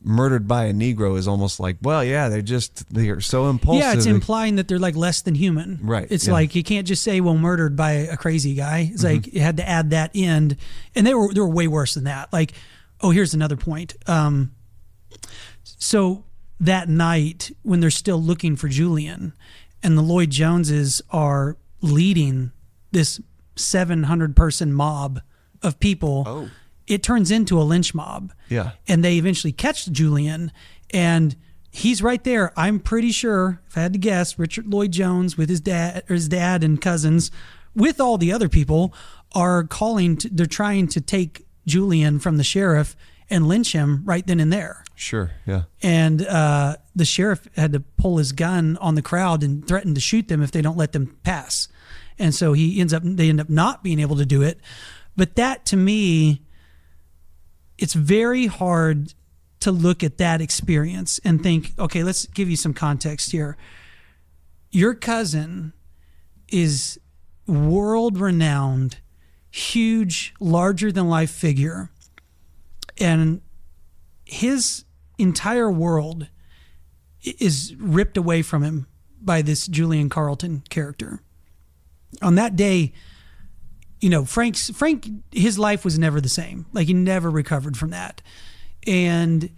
murdered by a Negro is almost like, well, yeah, they are so impulsive. Yeah, it's implying that they're like less than human. Right. It's like you can't just say, well, murdered by a crazy guy. It's like you had to add that in, and they were way worse than that. Like, oh, here's another point. So that night when they're still looking for Julian and the Lloyd Joneses are leading this 700-person mob of people, it turns into a lynch mob. Yeah. And they eventually catch Julian, and he's right there. I'm pretty sure, if I had to guess, Richard Lloyd Jones with his dad and cousins, with all the other people, are they're trying to take Julian from the sheriff and lynch him right then and there. Sure, yeah. And the sheriff had to pull his gun on the crowd and threaten to shoot them if they don't let them pass. And so they end up not being able to do it. But that, to me, it's very hard to look at that experience and think, okay, let's give you some context here. Your cousin is world-renowned, huge, larger-than-life figure, and his entire world is ripped away from him by this Julian Carlton character. On that day, you know, Frank, his life was never the same. Like, he never recovered from that. And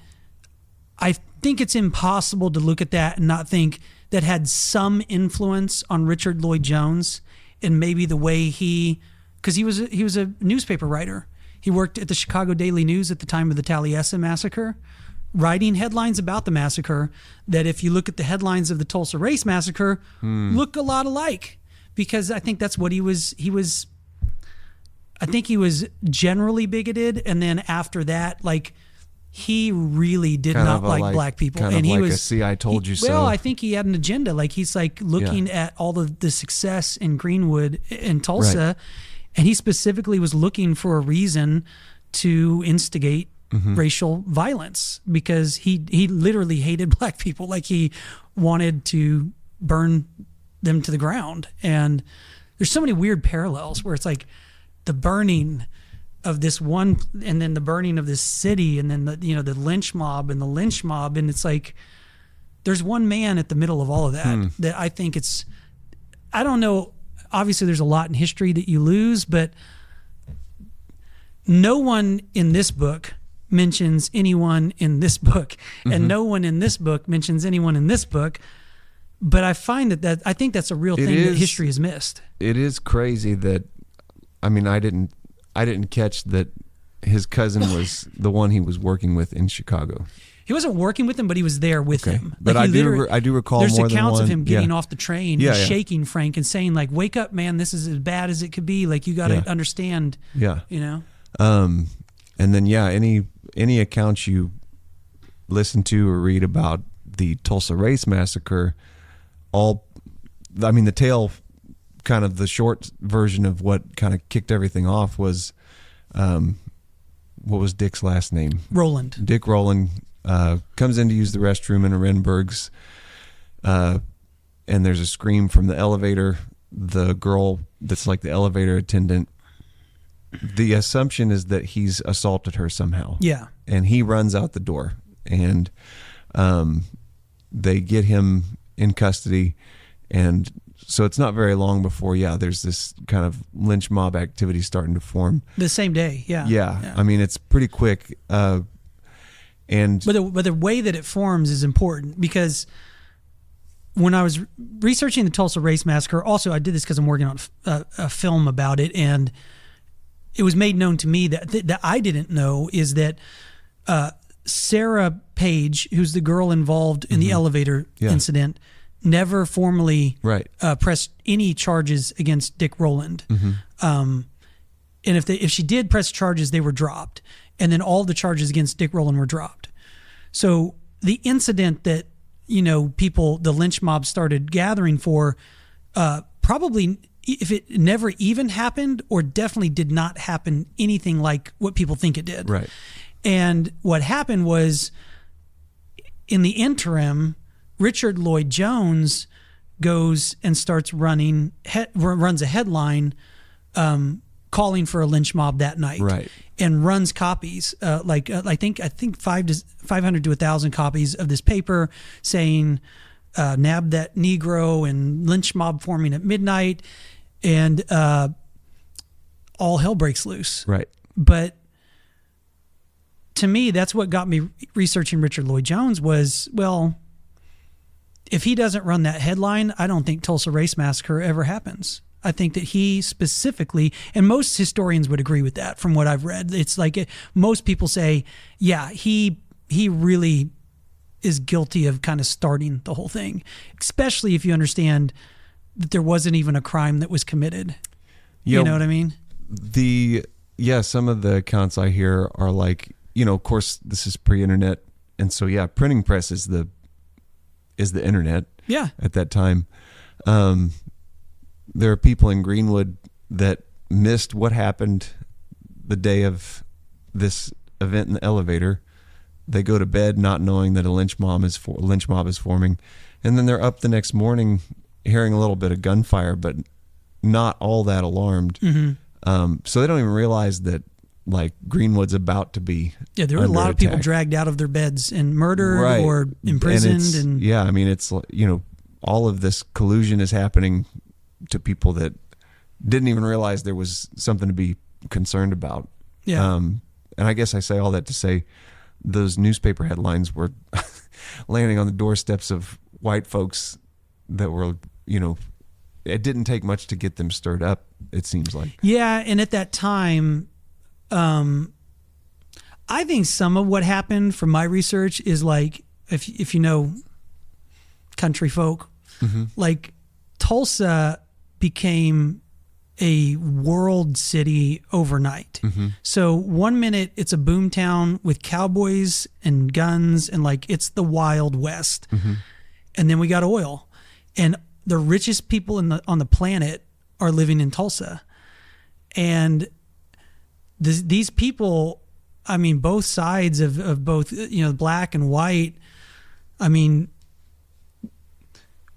I think it's impossible to look at that and not think that had some influence on Richard Lloyd Jones and maybe the way because he was a newspaper writer. He worked at the Chicago Daily News at the time of the Taleisin massacre, writing headlines about the massacre that, if you look at the headlines of the Tulsa Race Massacre, look a lot alike. Because I think that's what he was. I think he was generally bigoted, and then after that, like, he really did not like black people. Kind and of he like was, a "see, I told you so." Well, I think he had an agenda. Like, he's like looking at all the success in Greenwood and Tulsa, Right. and he specifically was looking for a reason to instigate racial violence, because he literally hated black people. Like, he wanted to burn them to the ground. And there's so many weird parallels where it's like the burning of this one, and then the burning of this city, and then the lynch mob, and it's like there's one man at the middle of all of that that I think I don't know, obviously there's a lot in history that you lose, but no one in this book mentions anyone in this book, and no one in this book mentions anyone in this book. But I find that I think that's a real thing that history has missed. It is crazy that, I mean, I didn't catch that his cousin was the one he was working with in Chicago. He wasn't working with him, but he was there with him. But like, I do recall there's more than accounts one. of him getting off the train and Yeah. shaking Frank and saying, like, "Wake up, man! This is as bad as it could be. Like, you got to understand." Yeah. You know. And then any accounts you listen to or read about the Tulsa Race Massacre, the tale, kind of the short version of what kind of kicked everything off was, what was Dick's last name? Roland. Dick Rowland comes in to use the restroom in a Renberg's, and there's a scream from the elevator. The girl that's like the elevator attendant, the assumption is that he's assaulted her somehow. Yeah. And he runs out the door, and they get him in custody. And so it's not very long before, there's this kind of lynch mob activity starting to form. The same day, yeah. Yeah. I mean, it's pretty quick. And But the way that it forms is important, because when I was researching the Tulsa Race Massacre, also I did this because I'm working on a film about it, and it was made known to me that I didn't know is that Sarah Page, who's the girl involved in the elevator incident, never formally pressed any charges against Dick Rowland. And if she did press charges, they were dropped. And then all the charges against Dick Rowland were dropped. So the incident that, the lynch mob started gathering for, probably, if it never even happened, or definitely did not happen anything like what people think it did. Right. And what happened was, in the interim, Richard Lloyd Jones goes and starts runs a headline calling for a lynch mob that night. Right. And runs copies, I think 500 to 1,000 copies of this paper saying, nab that Negro and lynch mob forming at midnight, and all hell breaks loose. Right. But to me, that's what got me researching Richard Lloyd Jones was, well, if he doesn't run that headline, I don't think Tulsa Race Massacre ever happens. I think that he specifically, and most historians would agree with that from what I've read. It's like most people say, yeah, he really is guilty of kind of starting the whole thing, especially if you understand that there wasn't even a crime that was committed. You know what I mean? Some of the accounts I hear are like, of course this is pre-internet. And so, printing press is the internet at that time. There are people in Greenwood that missed what happened the day of this event in the elevator. They go to bed not knowing that a lynch mob is forming, and then they're up the next morning hearing a little bit of gunfire, but not all that alarmed. So they don't even realize that like Greenwood's about to be. Yeah, there were a lot of people dragged out of their beds and murdered or imprisoned, and it's all of this collusion is happening to people that didn't even realize there was something to be concerned about. Yeah. And I guess I say all that to say those newspaper headlines were landing on the doorsteps of white folks that were, it didn't take much to get them stirred up, it seems like. Yeah, and at that time, I think some of what happened from my research is like, if you know country folk, like Tulsa became a world city overnight. So 1 minute it's a boom town with cowboys and guns and like it's the Wild West. And then we got oil. And the richest people on the planet are living in Tulsa. And these people, I mean, both sides of both, black and white, I mean,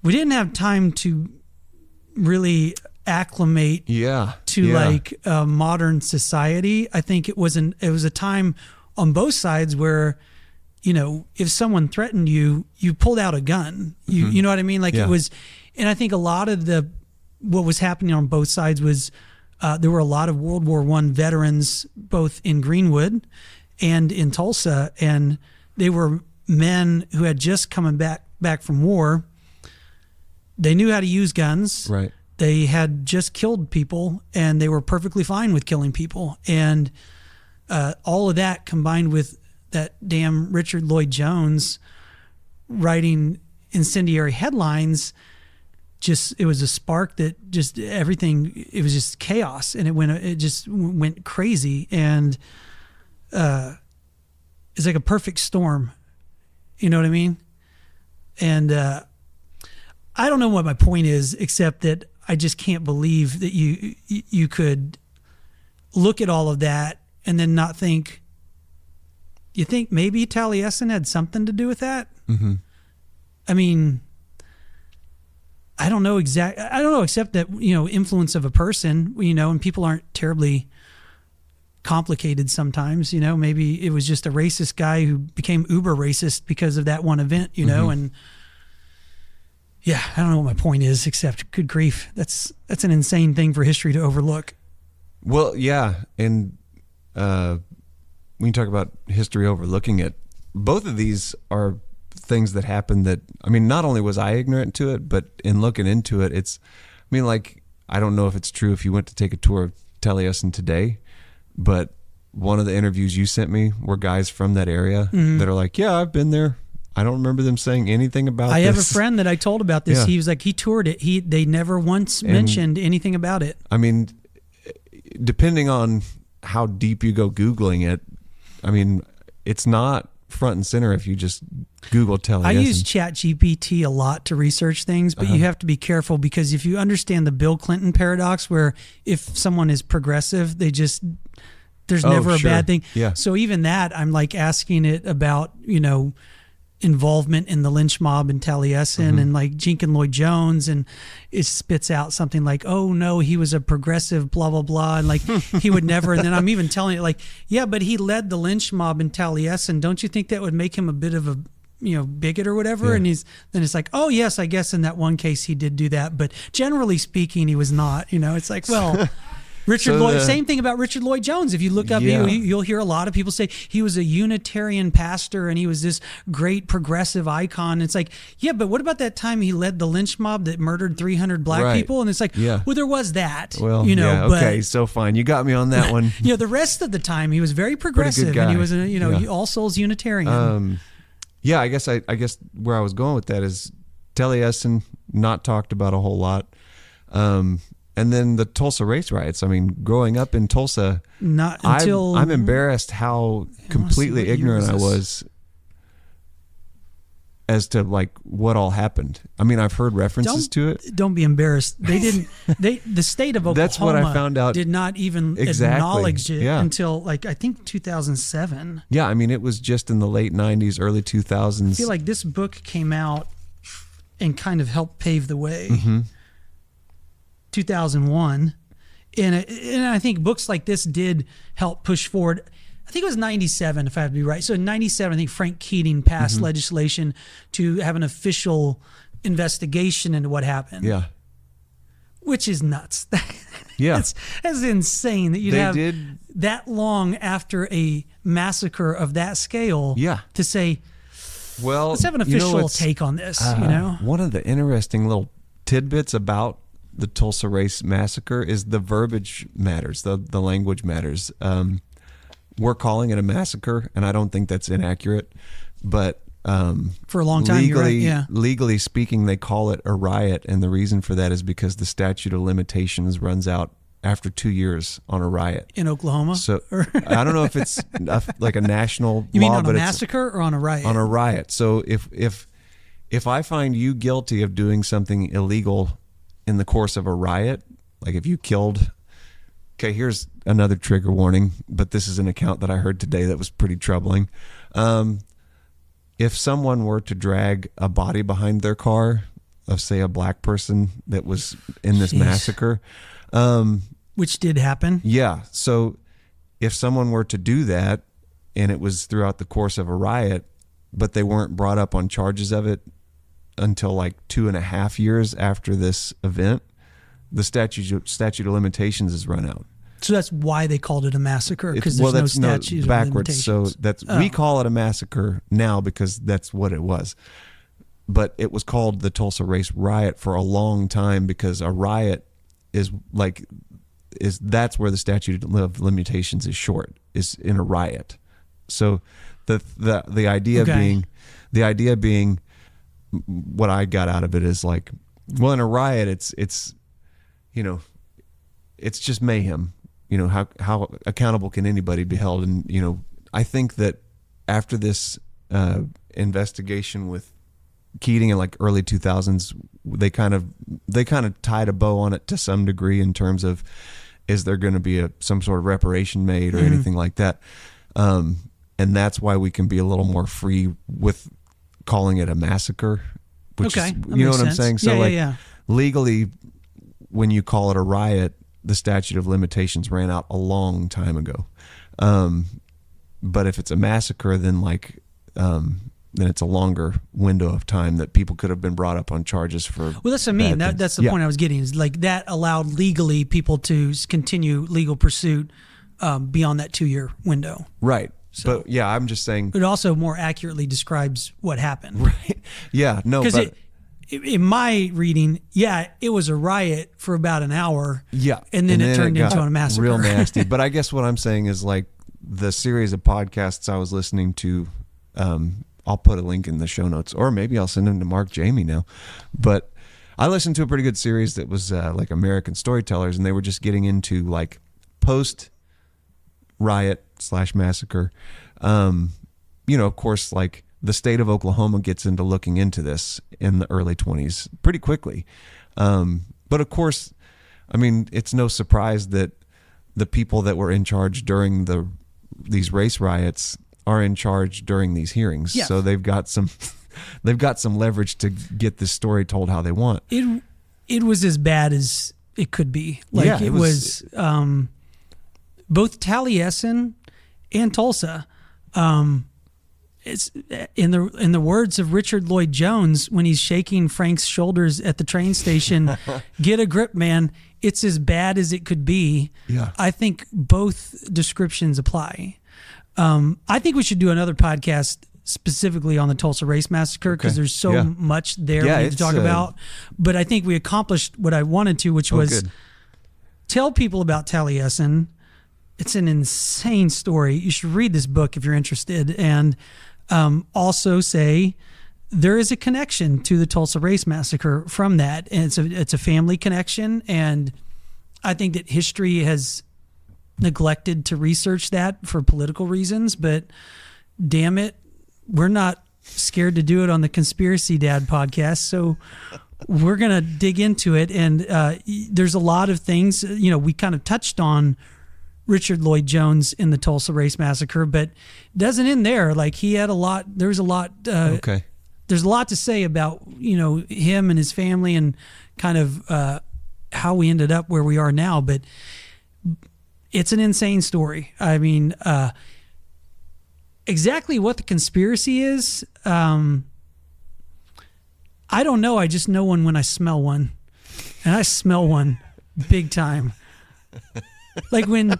we didn't have time to really acclimate to modern society. I think it was a time on both sides where, if someone threatened you, you pulled out a gun. You know what I mean? Like it was, and I think a lot of what was happening on both sides was there were a lot of World War I veterans, both in Greenwood and in Tulsa, and they were men who had just come back from war. They knew how to use guns. Right. They had just killed people, and they were perfectly fine with killing people. And all of that combined with that damn Richard Lloyd Jones writing incendiary headlines, it was a spark that just everything, it was just chaos, and it just went crazy. And it's like a perfect storm. You know what I mean? And I don't know what my point is, except that I just can't believe that you could look at all of that and then not think. You think maybe Taleisin had something to do with that? I mean, I don't know except that, influence of a person, and people aren't terribly complicated sometimes, maybe it was just a racist guy who became uber racist because of that one event, and yeah, I don't know what my point is, except good grief. That's an insane thing for history to overlook. Well, yeah. And when you talk about history overlooking it, both of these are things that happened that, I mean, not only was I ignorant to it, but in looking into it, I don't know if it's true if you went to take a tour of Taleisin today, but one of the interviews you sent me were guys from that area that are like, yeah, I've been there. I don't remember them saying anything about this. I have a friend that I told about this. Yeah. He was like, he toured it. They never once mentioned anything about it. I mean, depending on how deep you go Googling it, I mean, it's not front and center if you just Google Taleisin. I use ChatGPT a lot to research things, but you have to be careful because if you understand the Bill Clinton paradox, where if someone is progressive, there's never a bad thing. Yeah. So even that, I'm like asking it about, involvement in the lynch mob in Taleisin and like Jenkins Lloyd Jones, and it spits out something like, oh no, he was a progressive, blah blah blah, and like he would never. And then I'm even telling it like, yeah, but he led the lynch mob in Taleisin. Don't you think that would make him a bit of a bigot or whatever? Yeah. And then it's like, oh yes, I guess in that one case he did do that, but generally speaking, he was not. It's like, well. Richard Lloyd, same thing about Richard Lloyd Jones. If you look up, you'll hear a lot of people say he was a Unitarian pastor and he was this great progressive icon. It's like, yeah, but what about that time he led the lynch mob that murdered 300 black people? And it's like, well, there was that. Well, okay, so fine. You got me on that one. The rest of the time he was very progressive and he was a All Souls Unitarian. I guess where I was going with that is Taleisin not talked about a whole lot. And then the Tulsa Race Riots. I mean, growing up in Tulsa, not until I'm embarrassed how completely ignorant I was as to like what all happened. I mean, I've heard references to it. Don't be embarrassed. They didn't. The state of Oklahoma That's what I found out. Did not even acknowledge it until like I think 2007. Yeah, I mean, it was just in the late 90s, early 2000s. I feel like this book came out and kind of helped pave the way. 2001, and I think books like this did help push forward. I think it was 97, if I have to be right. So in 97, I think Frank Keating passed legislation to have an official investigation into what happened. Yeah, which is nuts. Yeah, that's insane that you'd have that long after a massacre of that scale. Yeah, to say, well, let's have an official take on this. One of the interesting little tidbits about the Tulsa Race Massacre is the verbiage matters, the language matters. We're calling it a massacre, and I don't think that's inaccurate, but for a long time, legally speaking, they call it a riot, and the reason for that is because the statute of limitations runs out after 2 years on a riot in Oklahoma. So I don't know if it's like a national you law, mean on but a massacre or on a riot? On a riot. So if I find you guilty of doing something illegal in the course of a riot, like if you killed, okay, here's another trigger warning, but this is an account that I heard today that was pretty troubling. If someone were to drag a body behind their car of, say, a black person that was in this massacre, which did happen. Yeah. So if someone were to do that and it was throughout the course of a riot, but they weren't brought up on charges of it until like 2.5 years after this event, the statute of limitations is run out. So that's why they called it a massacre, because there's no statute of limitations. So we call it a massacre now because that's what it was. But it was called the Tulsa Race Riot for a long time because a riot is that's where the statute of limitations is short, is in a riot. So the idea being what I got out of it is like, well, in a riot, it's just mayhem. How accountable can anybody be held? And I think that after this investigation with Keating in like early 2000s, they kind of tied a bow on it to some degree in terms of, is there going to be some sort of reparation made or anything like that? And that's why we can be a little more free with calling it a massacre, which is, you know what I'm saying? So legally, when you call it a riot, the statute of limitations ran out a long time ago. But if it's a massacre, then then it's a longer window of time that people could have been brought up on charges for. Well, that's what I mean. That's the point I was getting, is like that allowed legally people to continue legal pursuit beyond that 2-year window. Right. So, But yeah, I'm just saying. it also more accurately describes what happened. Right. Yeah. No. Because But in my reading, it was a riot for about an hour. yeah, And then it turned into got a massacre. real nasty. But I guess what I'm saying is like the series of podcasts I was listening to. I'll put a link in the show notes, or maybe I'll send them to Mark Jamie now. But I listened to a pretty good series that was like American Storytellers, and they were just getting into like post riot / massacre. Of course, like the state of Oklahoma gets into looking into this in the early 20s pretty quickly. But of course, I mean, it's no surprise that the people that were in charge during these race riots are in charge during these hearings. Yeah. So they've got some leverage to get this story told how they want. It was as bad as it could be. Like Yeah, it was both Taleisin and Tulsa. It's in the words of Richard Lloyd Jones when he's shaking Frank's shoulders at the train station, "Get a grip, man. It's as bad as it could be." Yeah. I think both descriptions apply. I think we should do another podcast specifically on the Tulsa Race Massacre because Okay. there's so Yeah. much there Yeah, we need to talk it's, about. But I think we accomplished what I wanted to, which was good. tell people about Taleisin. It's an insane story. You should read this book if you're interested. And also say there is a connection to the Tulsa Race Massacre from that. And it's a family connection. And I think that history has neglected to research that for political reasons. But damn it, we're not scared to do it on the Conspiracy Dad podcast. So we're going to dig into it. And there's a lot of things, we kind of touched on Richard Lloyd Jones in the Tulsa Race Massacre, but it doesn't end there. Like he had there's a lot to say about, him and his family and kind of how we ended up where we are now. But it's an insane story. I mean, exactly what the conspiracy is, I don't know. I just know one when I smell one, and I smell one big time. Like when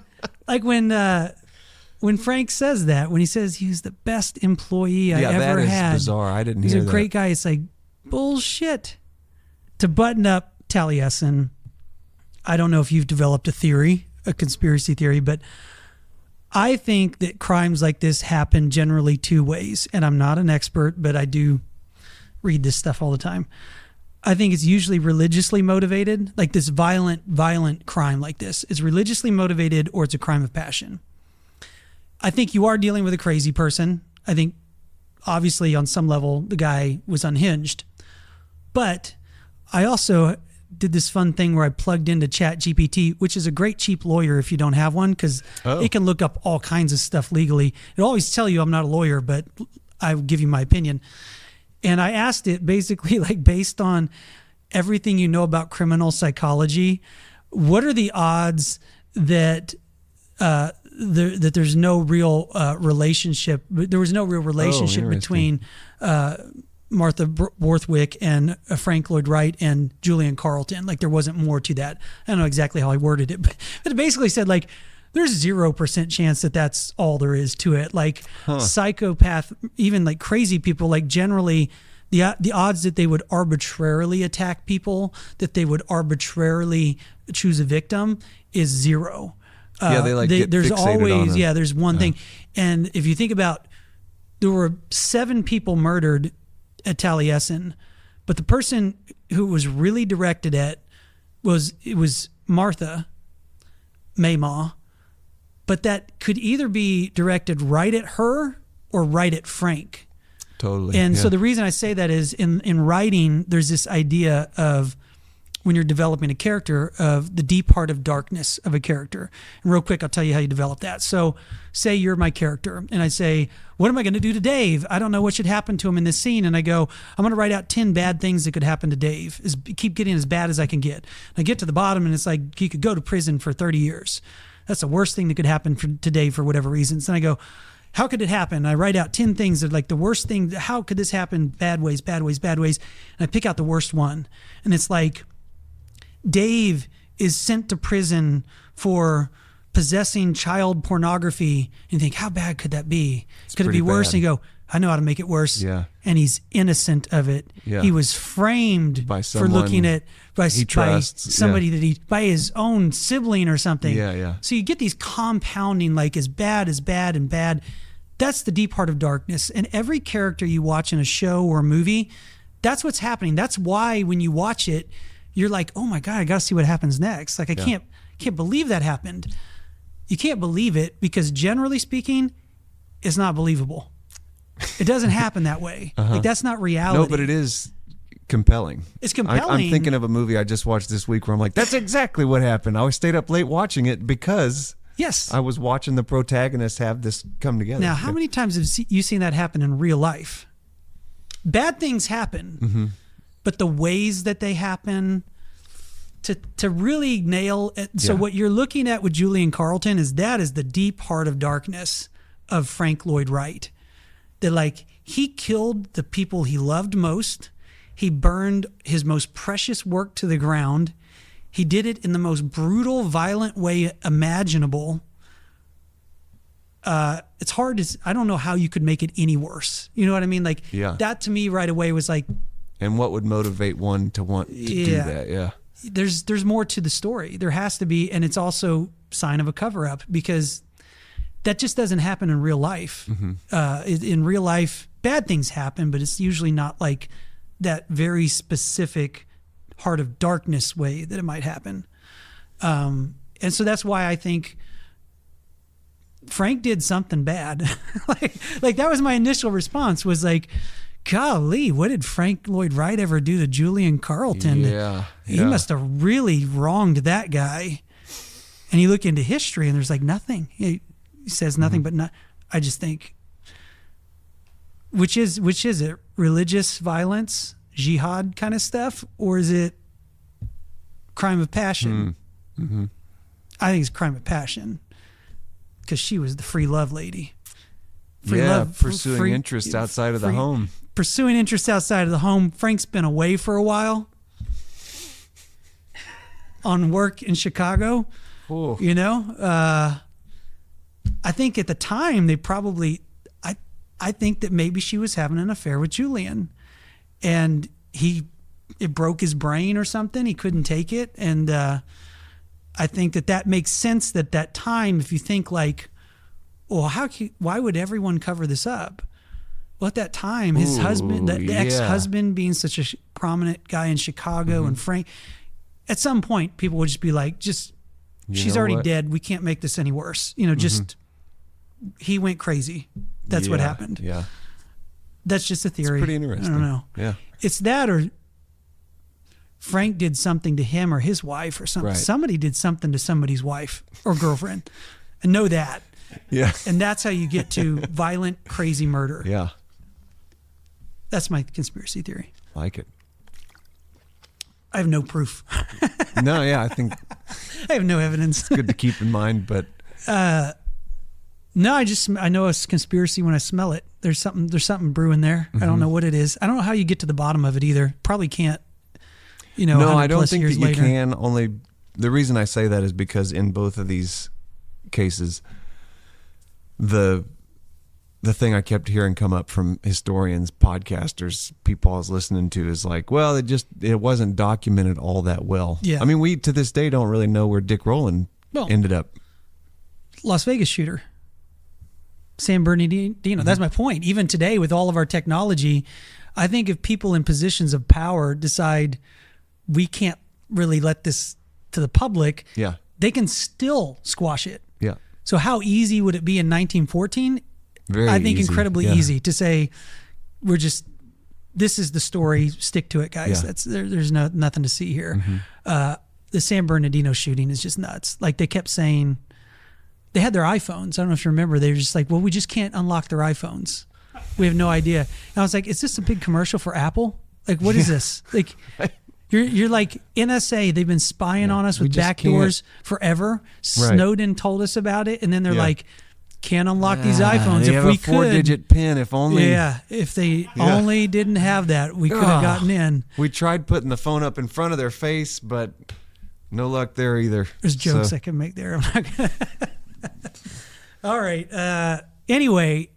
Frank says that, when he says he was the best employee I ever that is had. bizarre. I didn't He's hear a that. great guy. It's like bullshit. To button up Taleisin, I don't know if you've developed a conspiracy theory, but I think that crimes like this happen generally two ways. And I'm not an expert, but I do read this stuff all the time. I think it's usually religiously motivated. Like this violent crime like this is religiously motivated, or it's a crime of passion. I think you are dealing with a crazy person. I think obviously on some level the guy was unhinged. But I also did this fun thing where I plugged into ChatGPT, which is a great cheap lawyer if you don't have one, because it can look up all kinds of stuff legally. It'll always tell you I'm not a lawyer, but I will give you my opinion. And I asked it basically, like, based on everything you know about criminal psychology, what are the odds that that there's no real relationship? There was no real relationship between Martha Borthwick and Frank Lloyd Wright and Julian Carlton. Like there wasn't more to that. I don't know exactly how I worded it, but it basically said like there's 0% chance that that's all there is to it. Like psychopath, even like crazy people, like generally the odds that they would arbitrarily attack people, that they would arbitrarily choose a victim is 0. Get there's fixated always, on it. there's one thing. And if you think about, there were 7 people murdered at Taleisin, but the person who it was really directed at was Martha Maymaw, but that could either be directed right at her or right at Frank. Totally. And so the reason I say that is in writing, there's this idea of when you're developing a character of the deep heart of darkness of a character. And real quick, I'll tell you how you develop that. So say you're my character and I say, what am I going to do to Dave? I don't know what should happen to him in this scene. And I go, I'm going to write out 10 bad things that could happen to Dave. Keep getting as bad as I can get. And I get to the bottom and it's like, he could go to prison for 30 years. That's the worst thing that could happen to Dave for whatever reasons. And I go, how could it happen? I write out 10 things that are like the worst thing. How could this happen? Bad ways, bad ways, bad ways. And I pick out the worst one. And it's like, Dave is sent to prison for possessing child pornography, and you think, how bad could that be? Could it be pretty worse? bad. And you go, I know how to make it worse. Yeah. And he's innocent of it. Yeah. He was framed By for looking at by trusts. somebody Yeah. by his own sibling or something. Yeah, yeah. So you get these compounding, like as bad and bad. That's the deep heart of darkness. And every character you watch in a show or a movie, that's what's happening. That's why when you watch it, you're like, oh my God, I got to see what happens next. Like I can't believe that happened. You can't believe it because generally speaking, it's not believable. It doesn't happen that way. Like that's not reality. No, but it is compelling. It's compelling. I'm thinking of a movie I just watched this week where I'm like, that's exactly what happened. I stayed up late watching it because yes, I was watching the protagonist have this come together. Now, how many times have you seen that happen in real life? Bad things happen, but the ways that they happen to really nail it. So what you're looking at with Julian Carlton is the deep heart of darkness of Frank Lloyd Wright. That like he killed the people he loved most. He burned his most precious work to the ground. He did it in the most brutal, violent way imaginable. It's hard to, I don't know how you could make it any worse. You know what I mean? Like that to me right away was like. And what would motivate one to want to do that? Yeah. There's more to the story. There has to be, and it's also sign of a cover up because that just doesn't happen in real life. In real life, bad things happen, but it's usually not like that very specific heart of darkness way that it might happen. And so that's why I think Frank did something bad. like that was my initial response was like, golly, what did Frank Lloyd Wright ever do to Julian Carlton? Yeah. He must have really wronged that guy. And you look into history and there's like nothing. He says nothing but not. I just think, which is it? Religious violence, jihad kind of stuff, or is it crime of passion? I think it's crime of passion because she was the free love lady. Pursuing interests outside of the home. Pursuing interests outside of the home. Frank's been away for a while on work in Chicago. Ooh. You know, I think at the time they probably, I think that maybe she was having an affair with Julian, and it broke his brain or something. He couldn't take it, and I think that makes sense. That time, if you think like, well, why would everyone cover this up? Well, at that time, his husband, the ex-husband being such a prominent guy in Chicago, and Frank, at some point, people would just be like, she's already dead. We can't make this any worse. You know, he went crazy. That's what happened. Yeah. That's just a theory. It's pretty interesting. I don't know. Yeah. It's that or Frank did something to him or his wife or something. Right. Somebody did something to somebody's wife or girlfriend. And know that. Yeah. And that's how you get to violent, crazy murder. Yeah. That's my conspiracy theory. Like it. I have no proof. No, yeah, I think I have no evidence. it's good to keep in mind, but No, I know it's conspiracy when I smell it. There's something brewing there. I don't know what it is. I don't know how you get to the bottom of it either. Probably can't. You know, no, I don't think that you later. can. Only the reason I say that is because in both of these cases, the thing I kept hearing come up from historians, podcasters, people I was listening to is like, well, it wasn't documented all that well. Yeah. I mean, we to this day don't really know where Dick Rowland ended up. Las Vegas shooter. San Bernardino. That's my point. Even today, with all of our technology, I think if people in positions of power decide we can't really let this to the public, they can still squash it. Yeah. So how easy would it be in 1914? Very I think easy. incredibly easy to say, this is the story, stick to it, guys. Yeah. There's nothing to see here. The San Bernardino shooting is just nuts. Like they kept saying, they had their iPhones. I don't know if you remember. They were just like, well, we just can't unlock their iPhones. We have no idea. And I was like, is this a big commercial for Apple? Like, what is this? Like, you're like NSA. They've been spying on us with backdoors forever. Snowden told us about it, and then they're like, can't unlock these iPhones. They if have we a 4-digit PIN, if only. Yeah, if they only didn't have that, we could have gotten in. We tried putting the phone up in front of their face, but No luck there either. There's jokes So- I can make there. I'm not gonna. All right. Anyway,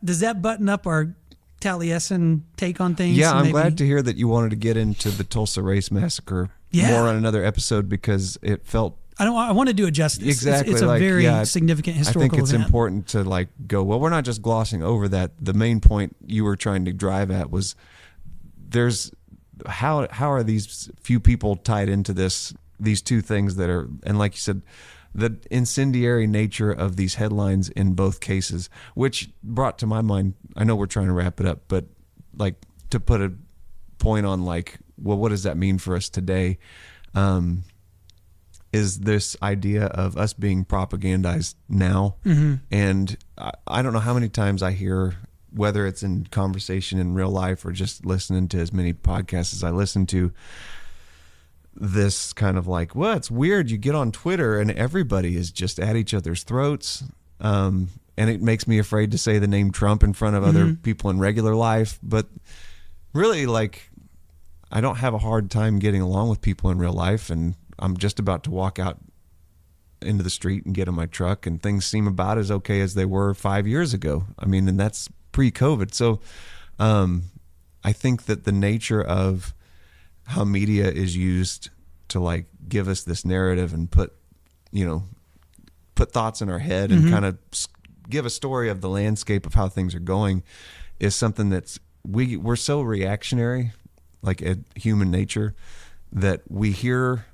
does that button up our Taleisin take on things? Yeah, I'm Maybe- glad to hear that you wanted to get into the Tulsa Race Massacre Yeah. more on another episode because it felt I want to do it justice. exactly It's a like, very yeah, significant I historical think it's event. important to like go, well, we're not just glossing over that. The main point you were trying to drive at was there's how are these few people tied into these two things that are, and like you said, the incendiary nature of these headlines in both cases, which brought to my mind, I know we're trying to wrap it up, but like to put a point on like, well, what does that mean for us today? Is this idea of us being propagandized now. And I don't know how many times I hear, whether it's in conversation in real life or just listening to as many podcasts as I listen to, this kind of like, well, it's weird. You get on Twitter and everybody is just at each other's throats. And it makes me afraid to say the name Trump in front of other people in regular life. But really, like, I don't have a hard time getting along with people in real life. And I'm just about to walk out into the street and get in my truck, and things seem about as okay as they were 5 years ago. I mean, and that's pre-COVID. So I think that the nature of how media is used to like give us this narrative and put thoughts in our head and kind of give a story of the landscape of how things are going is something that's we're so reactionary, like a human nature, that we hear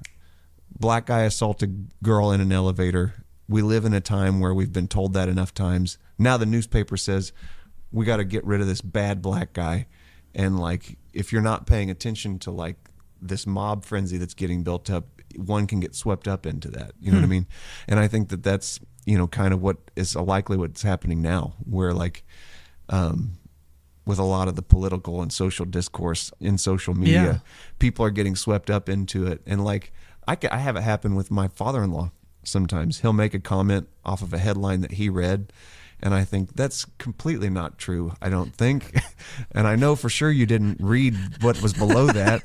black guy assaulted girl in an elevator. We live in a time where we've been told that enough times. Now the newspaper says we got to get rid of this bad black guy. And like, if you're not paying attention to like this mob frenzy that's getting built up, one can get swept up into that. You know what I mean? And I think that that's, kind of what is likely what's happening now, where like, with a lot of the political and social discourse in social media, people are getting swept up into it. And like, I have it happen with my father-in-law sometimes. He'll make a comment off of a headline that he read, and I think that's completely not true, I don't think. And I know for sure you didn't read what was below that.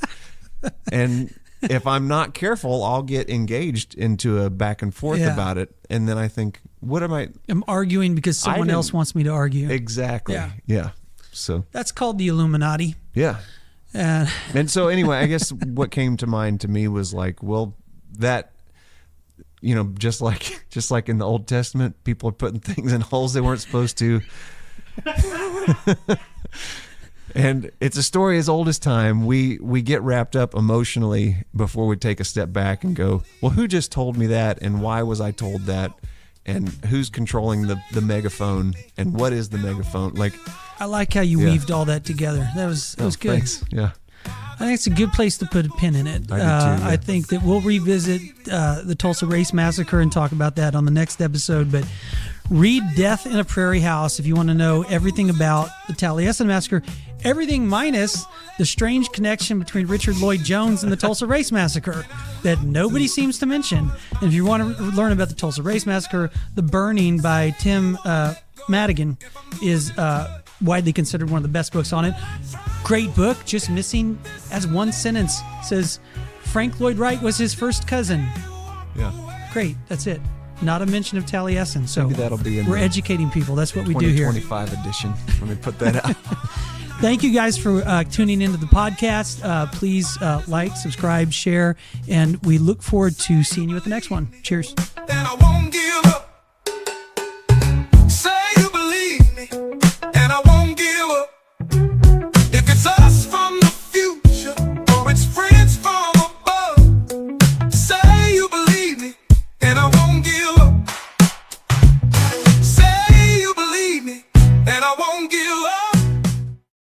And if I'm not careful, I'll get engaged into a back and forth about it. And then I think, what am I? I'm arguing because someone else wants me to argue. Exactly. Yeah. So That's called the Illuminati. yeah. And so anyway, I guess what came to mind to me was like, well, that, just like in the Old Testament, people are putting things in holes they weren't supposed to. And it's a story as old as time. We get wrapped up emotionally before we take a step back and go, well, who just told me that? And why was I told that? And who's controlling the megaphone? And what is the megaphone? Like, I like how you weaved all that together. That was good. Thanks. Yeah. I think it's a good place to put a pin in it. I do too, yeah. I think that we'll revisit the Tulsa Race Massacre and talk about that on the next episode. But read Death in a Prairie House if you want to know everything about the Taleisin Massacre, everything minus the strange connection between Richard Lloyd Jones and the Tulsa Race Massacre that nobody seems to mention. And if you want to learn about the Tulsa Race Massacre, The Burning by Tim Madigan is widely considered one of the best books on it. Great book, just missing as one sentence says Frank Lloyd Wright was his first cousin. Yeah. Great, that's it. Not a mention of Taleisin. So Maybe that'll be in we're the educating people. That's what we do here. 2025 edition. Let me put that out. Thank you guys for tuning into the podcast. Please like, subscribe, share, and we look forward to seeing you at the next one. Cheers. That I won't